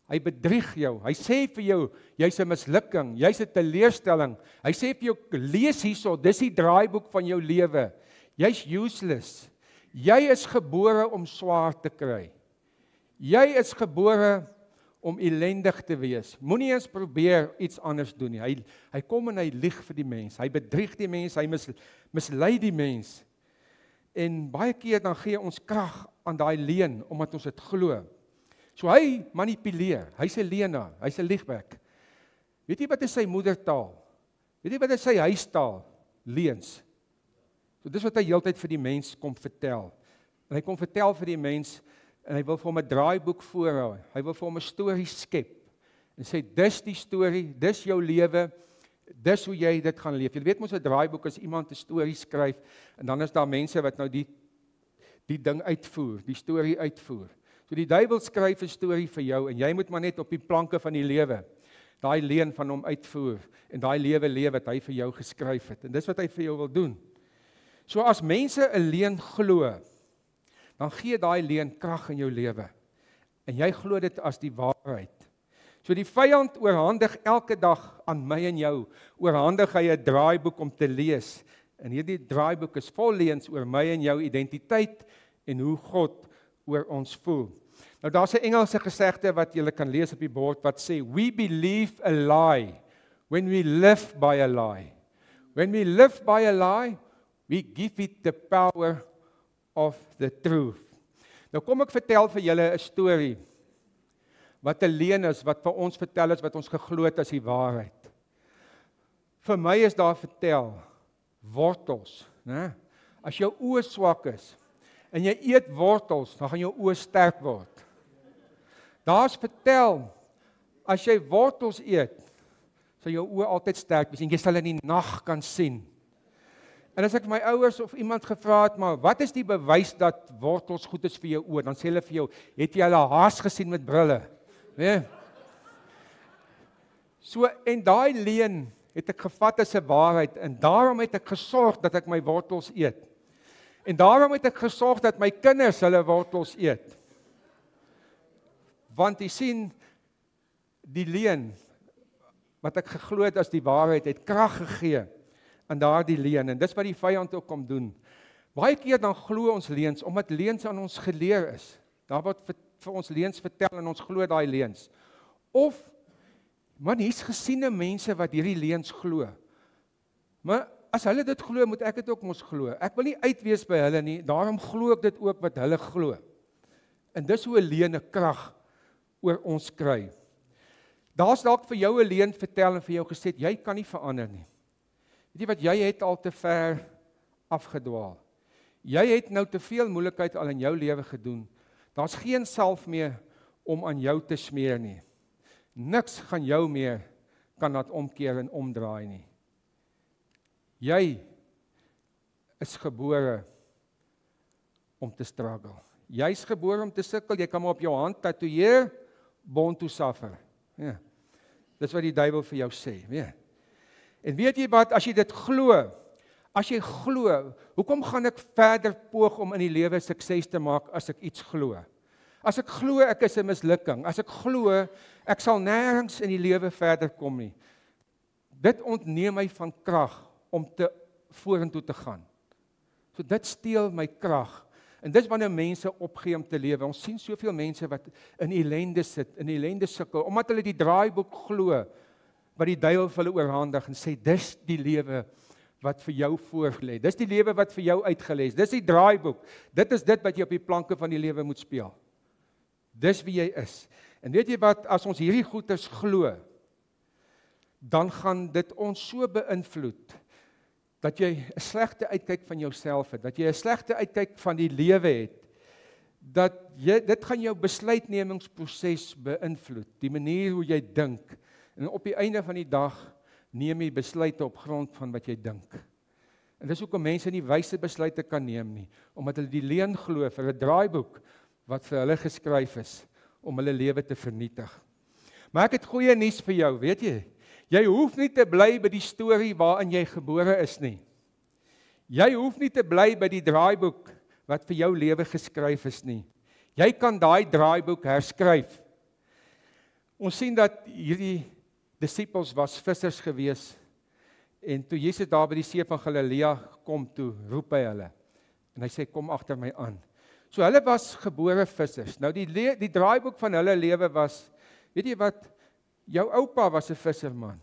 Hy bedrieg jou. Hy sê vir jou, jy's 'n mislukking, jy's 'n teleurstelling. Hy sê vir jou, lees hierso, dis die draaiboek van jou lewe. Jy's useless. Jy is gebore om swaar te kry. Jy is gebore om ellendig te wees. Moenie eens probeer iets anders doen nie. Hy kom en hy lieg vir die mens. Hy bedrieg die mens, hy mislei die mens. En baie keer dan gee ons krag aan daai leuen omdat ons dit glo. So hy manipuleer. Hy's 'n leienaar, hy's 'n liegwerk. Weet jy wat is sy moedertaal? Weet jy wat is sy huistaal? Leuns. So dis wat hy heeltyd vir die mens kom vertel. En hy kom vertel vir die mens en hy wil vir hom 'n draaiboek voorhou. Hy wil vir hom 'n storie skep. En sê dis die storie, dis jou lewe. Dis hoe jy dit gaan leef. Jy weet mos 'n draaiboek as iemand 'n storie skryf en dan is daar mense wat nou die ding uitvoer, die storie uitvoer. So die duiwel skryf 'n storie vir jou en jy moet maar net op die planke van die lewe daai leuen van hom uitvoer en daai lewe wat hy vir jou geskryf het. En dis wat hy vir jou wil doen. So as mense 'n leuen glo, dan gee daai leuen krag in jou lewe. En jy glo dit as die waarheid. So die vyand oorhandig elke dag aan my en jou, oorhandig hy 'n draaiboek om te lees. En hierdie draaiboek is vol leuns oor my en jou identiteit en hoe God oor ons voel. Nou daar's 'n Engelse gesegde wat jy kan lees op die bord wat sê, we believe a lie when we live by a lie. When we live by a lie, we give it the power of the truth. Nou kom ek vertel vir julle 'n storie wat 'n leuen is, wat vir ons vertel is, wat ons geglo het as die waarheid. Vir my is daar vertel, wortels, né? As jou oë swak is, en jy eet wortels, dan gaan jou oë sterk word. Daar's vertel, as jy wortels eet, sal jou oë altyd sterk wees, en jy sal in die nag kan sien. En as ek my ouers of iemand gevra het, maar wat is die bewys dat wortels goed is vir jou oë? Dan sê hulle vir jou, het jy al 'n haas gesien met brille? Nee. So, en daai leuen het ek gevat as 'n waarheid, en daarom het ek gesorg dat ek my wortels eet. En daarom het ek gesorg dat my kinders hulle wortels eet. Want jy sien, die leuen, wat ek geglo het as die waarheid, het krag gegee aan daardie leuen. En dis wat die vyand ook kom doen. Baie keer dan glo ons leuns, omdat leuns aan ons geleer is. Daar word vir ons leuns vertel en ons glo daai leuns. Of, man, hier's gesiene mense wat hierdie leuns glo. Maar as hulle dit glo, moet ek dit ook mos glo. Ek wil nie uitwees by hulle nie, daarom glo ek dit ook wat hulle glo. En dis hoe 'n leuen 'n krag oor ons kry. Daar's dalk vir jou 'n leuen vertel en vir jou gesê, jy kan nie verander nie. Weet jy wat, jy het al te ver afgedwaal. Jy het nou te veel moeilikheid al in jou lewe gedoen. Daar's geen salf meer om aan jou te smeer nie. Niks gaan jou meer kan laat omkeer en omdraai nie. Jy is gebore om te struggle. Jy's gebore om te sukkel, jy kan maar op jou hand tatoeëer, born to suffer. Ja. Dis wat die duiwel vir jou sê, weet. En weet jy wat, as jy dit glo, hoekom gaan ek verder poog om in die lewe sukses te maak as ek iets glo? As ek glo ek is 'n mislukking, as ek glo ek sal nêrens in die lewe verder kom nie. Dit ontneem my van krag om te vorentoe te gaan. So dit steel my krag. En dis wanneer mense opgee om te lewe. Ons sien soveel mense wat in ellende sit, in ellende sukkel, omdat hulle die draaiboek glo wat die duiwel vir hulle oorhandig en sê dis die lewe wat vir jou voorgelê. Dis die lewe wat vir jou uitgelê is. Dis die draaiboek. Dit is dit wat jy op die planke van die lewe moet speel. Dis wie jy is. En weet jy wat, as ons hierdie goeders glo, dan gaan dit ons so beïnvloed dat jy 'n slegte uitkyk van jouself het, dat jy 'n slegte uitkyk van die lewe het, dat dit gaan jou besluitnemingsproses beïnvloed, die manier hoe jy dink. En op die einde van die dag neem jy besluite op grond van wat jy dink. En dis hoekom mense nie wyse besluite kan neem nie, omdat hulle die leuen glo vir 'n draaiboek wat vir hulle geskryf is om hulle lewe te vernietig. Maar ek het goeie nuus vir jou, weet jy? Jy hoef nie te bly by die storie waarin jy gebore is nie. Jy hoef nie te bly by die draaiboek wat vir jou lewe geskryf is nie. Jy kan daai draaiboek herskryf. Ons sien dat hierdie disippels was vissers gewees en toe Jesus daar by die see van Galilea kom toe, roep hy hulle. En hy sê kom agter my aan. So hulle was gebore vissers. Nou die draaiboek van hulle lewe was, weet jy wat, jou oupa was 'n visserman.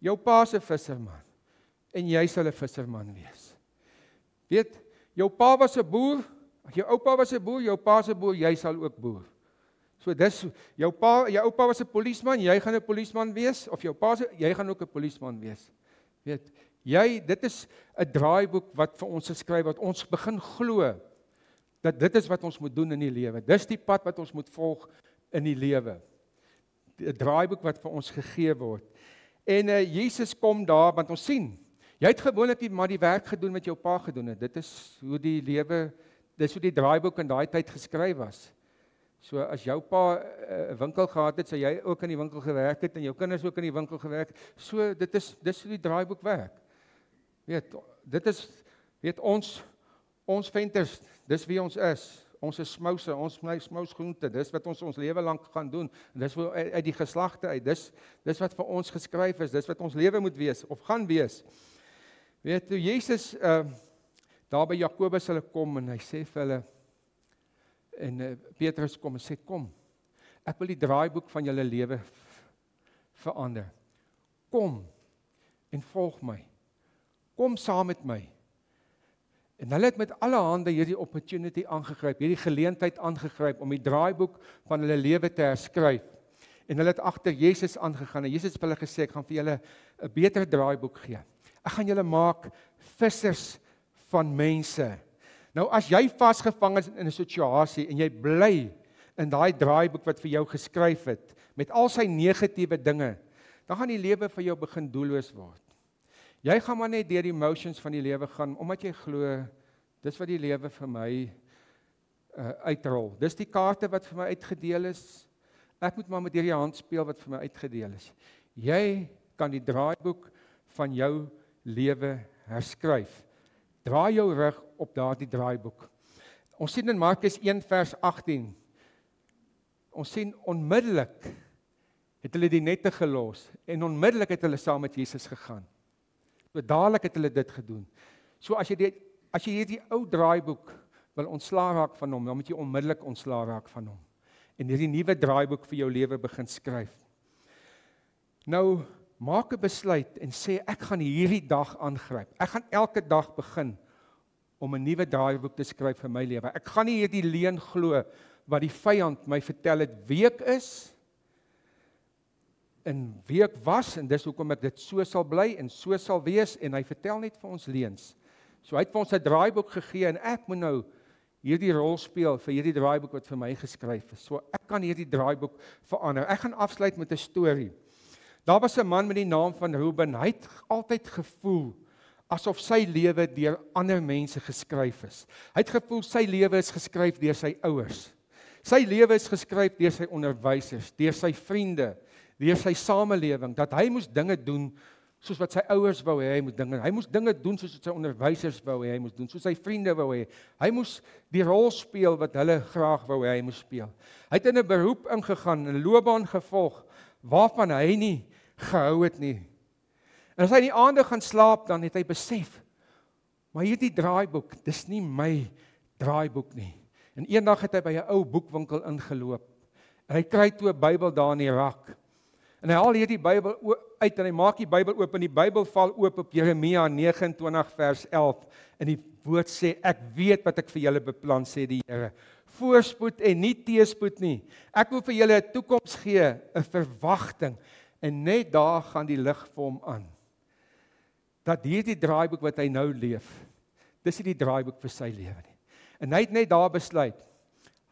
Jou pa se visserman. En jy sal 'n visserman wees. Weet, jou pa was 'n boer, jou oupa was 'n boer, jou pa se boer, jy sal ook boer. So dis jou oupa was 'n polisieman, jy gaan 'n polisieman wees of jou pa jy gaan ook 'n polisieman wees. Weet, dit is 'n draaiboek wat vir ons geskryf word. Ons begin glo dat dit is wat ons moet doen in die lewe. Dis die pad wat ons moet volg in die lewe. 'n Draaiboek wat vir ons gegee word. En Jesus kom daar, want ons sien, jy het gewoonlik maar die werk gedoen wat jou pa gedoen het. Dit is hoe die lewe, dis hoe die draaiboek in daai tyd geskryf was. So as jou pa 'n winkel gehad het, sou jy ook in die winkel gewerk het en jou kinders ook in die winkel gewerk het. So dis hoe die draaiboek werk. Weet ons venters, dis wie ons is. Ons is smouse, ons smous groente, dis wat ons lewe lank gaan doen. En dis uit die geslagte uit, dis wat vir ons geskryf is, dis wat ons lewe moet wees, of gaan wees. Weet, toe Jesus daar by Jakobus hulle kom, en hy sê vir hulle, en Petrus kom en sê, kom, ek wil die draaiboek van julle lewe verander. Kom, en volg my. Kom saam met my. En hulle het met alle hande hierdie opportunity aangegryp, hierdie geleentheid aangegryp om die draaiboek van hulle lewe te herskryf. En hulle het agter Jesus aangegaan en Jesus het vir hulle gesê, ek gaan vir julle 'n beter draaiboek gee. Ek gaan julle maak vissers van mense. Nou as jy vasgevang is in 'n situasie en jy bly in daai draaiboek wat vir jou geskryf het, met al sy negatiewe dinge, dan gaan die lewe vir jou begin doelloos word. Jy gaan maar net deur die emotions van die lewe gaan, omdat jy glo, dis wat die lewe vir my uitrol. Dis die kaarte wat vir my uitgedeel is. Ek moet maar met hierdie hand speel wat vir my uitgedeel is. Jy kan die draaiboek van jou lewe herskryf. Draai jou rug op daardie draaiboek. Ons sien in Markus 1 vers 18. ons sien onmiddellik het hulle die nette gelos en onmiddellik het hulle saam met Jesus gegaan. So dadelik het hulle dit gedoen. So as jy hierdie ou draaiboek wil ontslaa raak van hom, dan moet jy onmiddellik ontslaa raak van hom. En hierdie nuwe draaiboek vir jou lewe begin skryf. Nou, maak 'n besluit en sê ek gaan hierdie dag aangryp. Ek gaan elke dag begin om 'n nuwe draaiboek te skryf vir my lewe. Ek gaan nie hierdie leuen glo wat die vyand my vertel het wie ek is en wie ek was en dis hoekom ek dit so sal bly en so sal wees en hy vertel net vir ons leuns. So hy het vir ons 'n draaiboek gegee en ek moet nou hierdie rol speel vir hierdie draaiboek wat vir my geskryf is. So ek kan hierdie draaiboek verander. Ek gaan afsluit met 'n storie. Daar was 'n man met die naam van Ruben. Hy het altyd gevoel asof sy lewe deur ander mense geskryf is. Hy het gevoel sy lewe is geskryf deur sy ouers. Sy lewe is geskryf deur sy onderwysers, deur sy vriende, deur sy samelewing, dat hy moes dinge doen soos wat sy ouers wou hê hy moet dinge. Hy moes dinge doen soos wat sy onderwysers wou hê hy moes doen, soos sy vriende wou hê. Hy moes die rol speel wat hulle graag wou hê hy moes speel. Hy het in 'n beroep ingegaan, 'n loopbaan gevolg waarvan hy nie gehou het nie. En as hy in die aande gaan slaap, dan het hy besef, maar hierdie draaiboek, dis nie my draaiboek nie. En eendag het hy by 'n ou boekwinkel ingeloop. En hy kry toe 'n Bybel daar in die rak. En hy haal hierdie Bybel uit en hy maak die Bybel oop en die Bybel val oop op Jeremia 29 vers 11. En die woord sê, ek weet wat ek vir julle beplan, sê die Here. Voorspoed en nie teëspoed nie. Ek wil vir julle 'n toekoms gee, 'n verwagting. En net daar gaan die lig vir hom aan. Dat hierdie draaiboek wat hy nou leef, dis nie die draaiboek vir sy lewe nie. En hy het net daar besluit,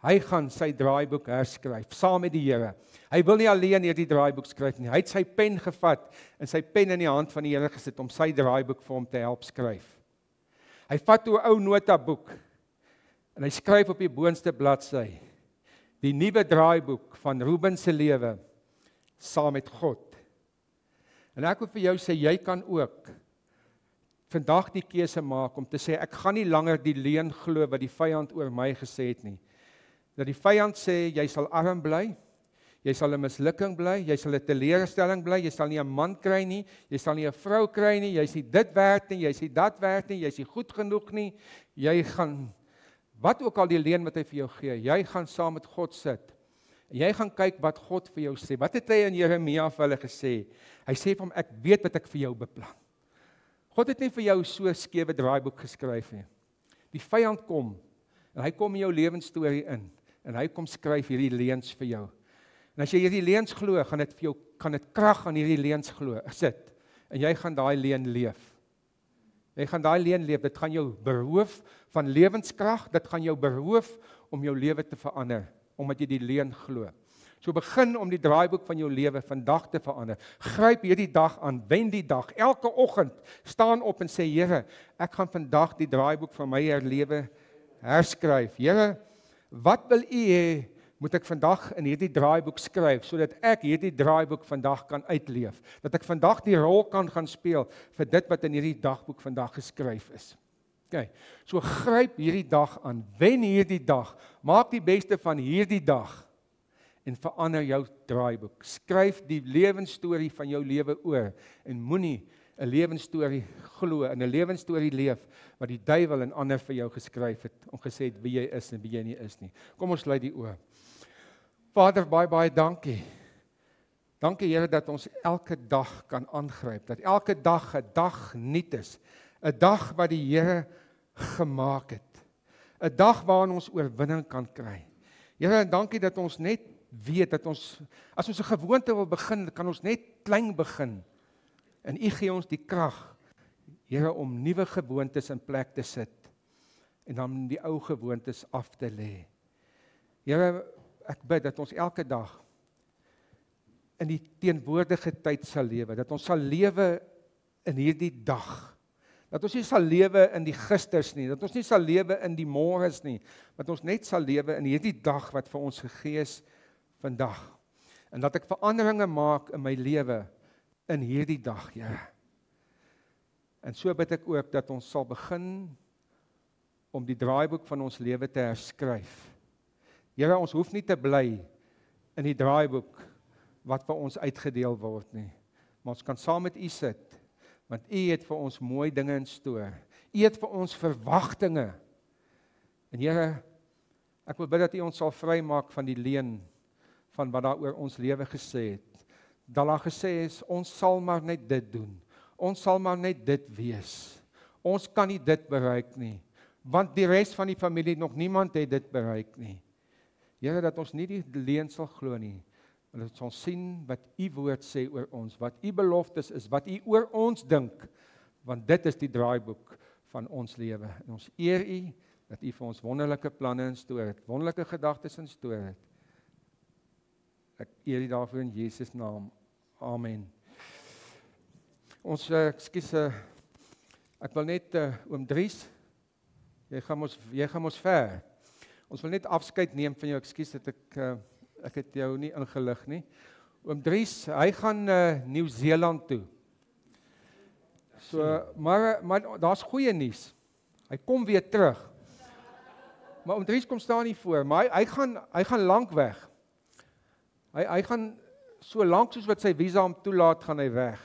hy gaan sy draaiboek herskryf, saam met die Here. Hy wil nie alleen hierdie draaiboek skryf nie. Hy het sy pen gevat en sy pen in die hand van die Here gesit om sy draaiboek vir hom te help skryf. Hy vat toe 'n ou notaboek en hy skryf op die boonste bladsy, die nuwe draaiboek van Ruben se lewe, saam met God. En ek wil vir jou sê, jy kan ook vandag die keuse maak om te sê, ek gaan nie langer die leuen glo wat die vyand oor my gesê het nie. Dat die vyand sê, jy sal arm bly, jy sal 'n mislukking bly, jy sal 'n teleurstelling bly, jy sal nie 'n man kry nie, jy sal nie 'n vrou kry nie, jy is nie dit werd nie, jy is nie dat werd nie, jy is nie goed genoeg nie, jy gaan, wat ook al die leuen wat hy vir jou gee, jy gaan saam met God sit. En jy gaan kyk wat God vir jou sê. Wat het hy in Jeremia vir hulle gesê? Hy sê vir hom, ek weet wat ek vir jou beplan. God het nie vir jou so 'n skewe draaiboek geskryf nie. Die vyand kom, en hy kom in jou lewensstorie in, en hy kom skryf hierdie leuns vir jou. En as jy hierdie leuns glo, gaan dit vir jou, kan dit krag aan hierdie leuns glo, sit, en jy gaan daai leuen leef. Jy gaan daai leuen leef, dit gaan jou beroof van lewenskrag, dit gaan jou beroof om jou lewe te verander, omdat jy die leuen glo. So begin om die draaiboek van jou lewe vandag te verander. Gryp hierdie dag aan, wen die dag. Elke oggend staan op en sê, Here, ek gaan vandag die draaiboek van my lewe herskryf. Here, wat wil U hê moet ek vandag in hierdie draaiboek skryf, sodat ek hierdie draaiboek vandag kan uitleef, dat ek vandag die rol kan gaan speel vir dit wat in hierdie dagboek vandag geskryf is. Okay, so gryp hierdie dag aan, wen hierdie dag, maak die beste van hierdie dag, en verander jou draaiboek. Skryf die lewensstorie van jou lewe oor, en moenie 'n lewensstorie glo, en 'n lewensstorie leef, wat die duiwel en ander vir jou geskryf het, om gesê het wie jy is en wie jy nie is nie. Kom ons sluit die oë. Vader, baie dankie. Dankie Here dat ons elke dag kan aangryp, dat elke dag 'n dag nuut is, 'n dag wat die Here gemaak het, 'n dag waarin ons oorwinning kan kry. Here, dankie dat ons net weet dat ons, as ons 'n gewoonte wil begin, kan ons net klein begin. En U gee ons die krag, Here, om nuwe gewoontes in plek te sit en dan die ou gewoontes af te lê. Here, ek bid dat ons elke dag in die teenwoordige tyd sal lewe, dat ons sal lewe in hierdie dag. Dat ons nie sal lewe in die gisters nie, dat ons nie sal lewe in die môres nie, dat ons net sal lewe in hierdie dag wat vir ons gegee is vandag. En dat ek veranderinge maak in my lewe in hierdie dag, Here. En so bid ek ook dat ons sal begin om die draaiboek van ons lewe te herskryf. Here, ons hoef nie te bly in die draaiboek wat vir ons uitgedeel word nie. Maar ons kan saam met U sit, want U het vir ons mooi dinge in store. U het vir ons verwagtinge. En Here, ek wil bid dat U ons sal vrymaak van die leuen van wat daar oor ons lewe gesê het. Dat daar gesê is, ons sal maar net dit doen. Ons sal maar net dit wees. Ons kan nie dit bereik nie, want die res van die familie, nog niemand het dit bereik nie. Here, dat ons nie die leuen sal glo nie, maar dat ons sien wat U woord sê oor ons, wat U beloftes is, wat U oor ons dink, want dit is die draaiboek van ons lewe. En ons eer U, dat U vir ons wonderlike planne in store het, wonderlike gedagtes in store het. Ek eer U daarvoor in Jesus naam. Amen. Ons, ek wil net, oom Dries, jy gaan ons ver. Ons wil net afskeid neem van jou, ekskuus dat ek het jou nie ingelig nie. Oom Dries, hy gaan Nieu-Seeland toe. So, maar daar's goeie nuus. Hy kom weer terug. Maar oom Dries kom staan nie voor, maar hy gaan lank weg. Hy gaan so lank soos wat sy visa hom toelaat, gaan hy weg.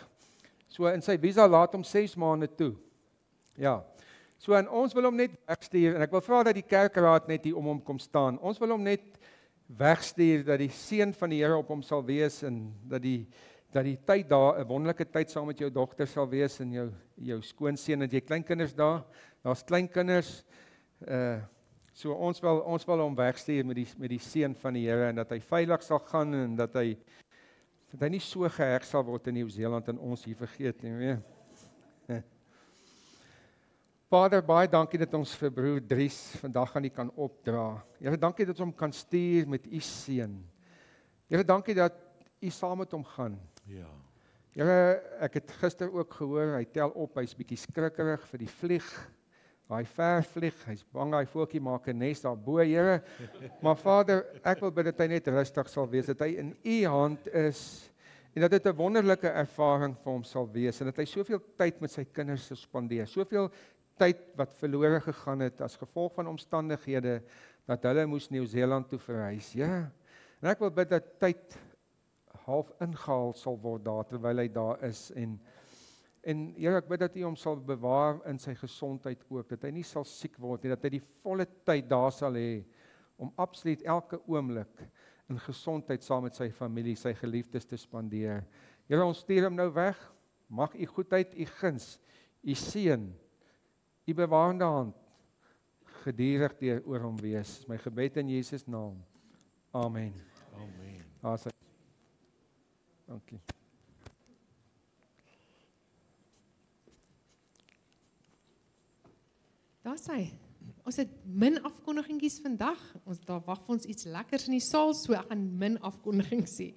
So in sy visa laat hom 6 maande toe. Ja. So en ons wil hom net wegstuur, en ek wil vra dat die kerkraad net hier om hom kom staan. Ons wil hom net wegstuur, dat die seën van die Here op hom sal wees, en dat die tyd daar, 'n wonderlike tyd saam met jou dogter sal wees, en jou skoonseun, en jy kleinkinders daar's kleinkinders, so ons wil hom wegstuur met die seën van die Here, en dat hy veilig sal gaan, en dat hy nie so geheg sal word in Nieu-Seeland en ons hier vergeet nie. Vader, baie dankie dat ons vir broer Dries vandag aan U kan opdra. Here, dankie dat ons hom kan stuur met U seën. Here, dankie dat U saam met hom gaan. Ja. Here, ek het gister ook gehoor, hy tel op, hy's bietjie skrikkerig vir die vlieg. Hy ver vlieg, hy's bang hy voeltjie maak 'n nes daarbo, Here. Maar Vader, ek wil bid dat hy net rustig sal wees, dat hy in U hand is, en dat dit 'n wonderlike ervaring vir hom sal wees, en dat hy soveel tyd met sy kinders sal spandeer, soveel tyd wat verlore gegaan het as gevolg van omstandighede, dat hulle moes Nieu-Seeland toe verhuis. Ja. En ek wil bid dat tyd half ingehaal sal word daar, terwyl hy daar is, en Here, ek bid dat U hom sal bewaar in sy gesondheid ook, dat hy nie sal siek word nie, dat hy die volle tyd daar sal hê, om absoluut elke oomblik in gesondheid saam met sy familie, sy geliefdes te spandeer. Here, ons stuur hom nou weg, mag U goedheid, U guns, U seën, U bewaarende hand, gedurig oor hom wees. My gebed in Jesus naam. Amen. Amen. Dankie. Daar sê, ons het min afkondigingetjies vandag. Daar wag vir ons iets lekkers in die saal, so ek gaan min afkondigings sê.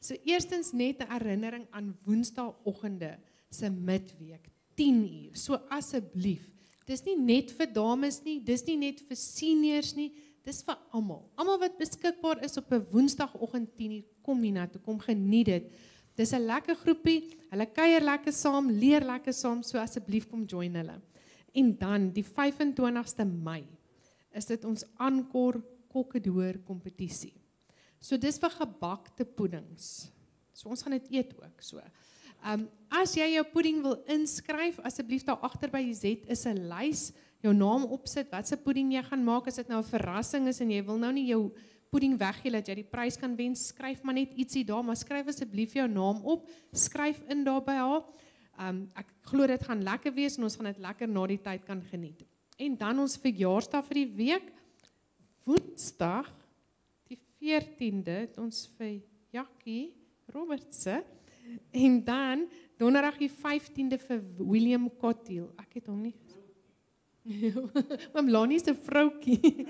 So eerstens net 'n herinnering aan Woensdaagoggende se midweek, 10 uur. So asseblief, dis nie net vir dames nie, dis nie net vir seniors nie, dis vir almal. Almal wat beskikbaar is op 'n Woensdagoggend 10 uur, kom hiernatoe, kom geniet dit. Dis 'n lekker groepie, hulle kuier lekker saam, leer lekker saam, so asseblief kom join hulle. En dan die 25ste Mei is dit ons Ankor Kokkedoor kompetisie. So dis vir gebakte puddings. So ons gaan dit eet ook so. As jy jou pudding wil inskryf, asseblief daar agter by die Z is 'n lys, jou naam opsit, wat se pudding jy gaan maak, as dit nou 'n verrassing is en jy wil nou nie jou pudding weggee dat jy die prys kan wen, skryf maar net ietsie daar, maar skryf asseblief jou naam op, skryf in daar by haar. Ek glo dit gaan lekker wees en ons gaan dit lekker na die tyd kan geniet. En dan ons verjaarsdag vir die week, Woensdag die 14de, het ons vir Jackie Robertse, en dan Donderdag die 15de vir William Cottiel. Ek het hom nie. Maar Melanie se vroukie.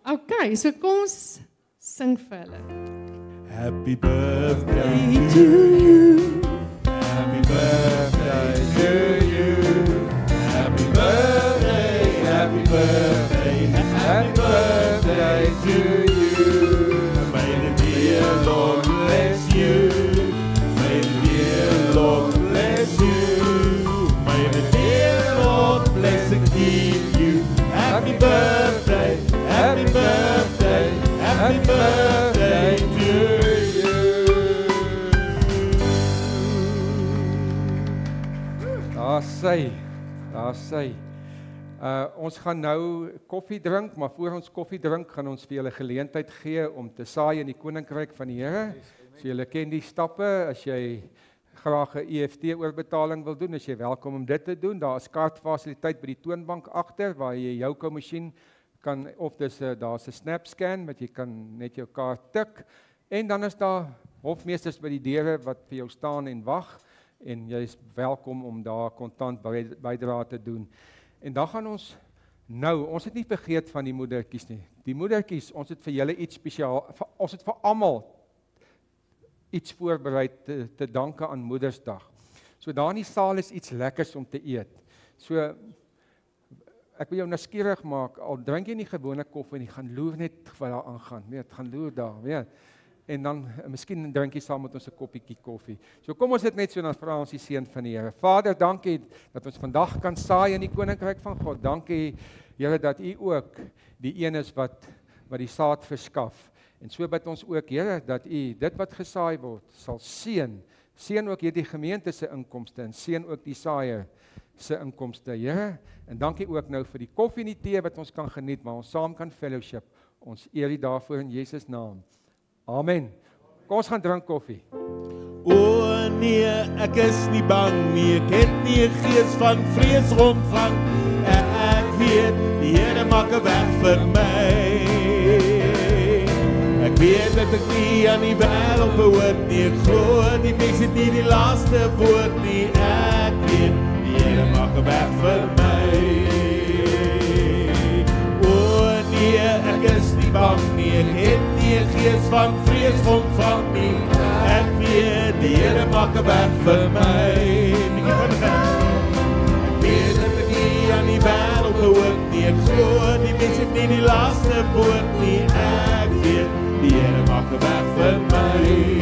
Okay, so kom ons sing vir hulle. Happy birthday to you. Happy birthday to you. Happy birthday, happy birthday, happy birthday to you. May the dear Lord bless you. May the dear Lord bless you. May the dear Lord bless and keep you. Happy birthday, happy birthday, happy birthday to you. Daar sy. Ons gaan nou koffie drink, maar voor ons koffie drink, gaan ons vir julle geleentheid gee om te saai in die koninkryk van die Here. So julle ken die stappe, as jy graag 'n EFT oorbetaling wil doen, is jy welkom om dit te doen. Daar is kaartfasiliteit by die toonbank agter, waar jy jou masjien kan, of daar's 'n SnapScan, wat jy kan net jou kaart tik, en dan is daar hofmeesters by die deure wat vir jou staan en wag, en jy is welkom om daar kontant bydrae te doen. En dan gaan ons het nie vergeet van die moedertjies nie. Die moedertjies, ons het vir julle iets spesiaal, ons het vir almal iets voorberei te danke aan Moedersdag. So daar in die saal is iets lekkers om te eet. So ek wil jou nuuskierig maak, al drink jy nie gewone koffie nie, gaan loer net wat daar aangaan, gaan loer daar, weet. En dan, miskien drink jy saam met ons 'n koppietjie koffie. So kom ons dit net so, dan vra ons die seën van die Here. Vader, dankie dat ons vandag kan saai in die koninkryk van God. Dankie, Here, dat U ook die een is wat die saad verskaf. En so bid ons ook, Here, dat U dit wat gesaai word, sal seën. Seën ook hierdie gemeente se inkomste en seën ook die saaier se inkomste, Here. En dankie ook nou vir die koffie en die tee wat ons kan geniet, maar ons saam kan fellowship. Ons eer U daarvoor in Jesus naam. Amen. Kom ons gaan drink koffie. O nee, ek is nie bang nie, ek het nie 'n gees van vrees ontvang. Ek weet, die Here maak 'n weg vir my. Ek weet dat ek nie aan die wêreld behoort nie, ek glo die mens het nie die laaste woord nie. Ek weet, die Here maak 'n weg vir my. O nee, ek is nie bang nie, ek het nie 'n gees van vrees ontvang nie. Ek weet, die Here maak 'n weg vir my. Ek weet dat ek nie aan die wêreld behoort nie, ek glo die mens het nie die laaste woord nie. Ek weet, die Here maak 'n weg vir my.